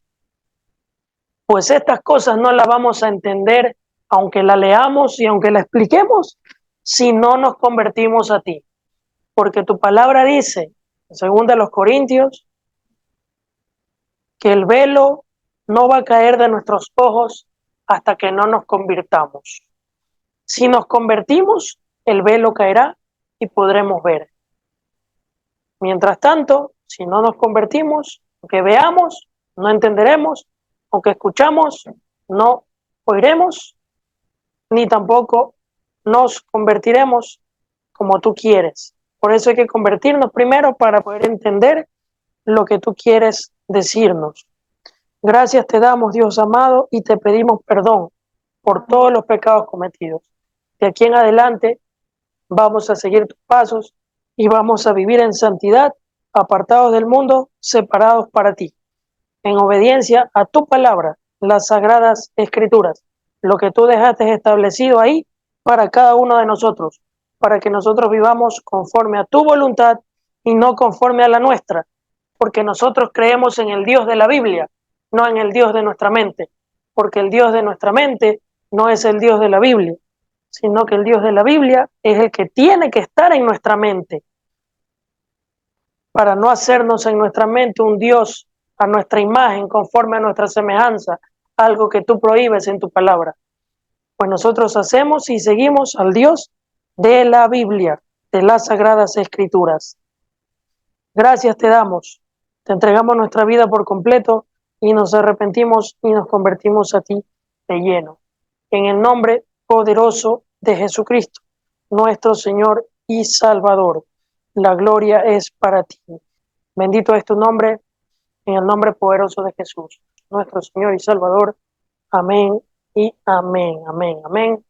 Pues estas cosas no las vamos a entender aunque la leamos y aunque la expliquemos, si no nos convertimos a ti. Porque tu palabra dice, en 2 Corintios, que el velo no va a caer de nuestros ojos hasta que no nos convirtamos. Si nos convertimos, el velo caerá y podremos ver. Mientras tanto, si no nos convertimos, aunque veamos, no entenderemos, aunque escuchamos, no oiremos, ni tampoco nos convertiremos como tú quieres. Por eso hay que convertirnos primero para poder entender lo que tú quieres decirnos. Gracias te damos, Dios amado, y te pedimos perdón por todos los pecados cometidos. De aquí en adelante vamos a seguir tus pasos y vamos a vivir en santidad, apartados del mundo, separados para ti, en obediencia a tu palabra, las sagradas escrituras, lo que tú dejaste establecido ahí para cada uno de nosotros, para que nosotros vivamos conforme a tu voluntad y no conforme a la nuestra, porque nosotros creemos en el Dios de la Biblia, no en el Dios de nuestra mente, porque el Dios de nuestra mente no es el Dios de la Biblia, sino que el Dios de la Biblia es el que tiene que estar en nuestra mente, para no hacernos en nuestra mente un Dios a nuestra imagen, conforme a nuestra semejanza, algo que tú prohíbes en tu palabra. Pues nosotros hacemos y seguimos al Dios de la Biblia, de las Sagradas Escrituras. Gracias te damos, te entregamos nuestra vida por completo y nos arrepentimos y nos convertimos a ti de lleno. En el nombre poderoso de Jesucristo, nuestro Señor y Salvador. La gloria es para ti. Bendito es tu nombre, en el nombre poderoso de Jesús, nuestro Señor y Salvador. Amén y amén, amén, amén.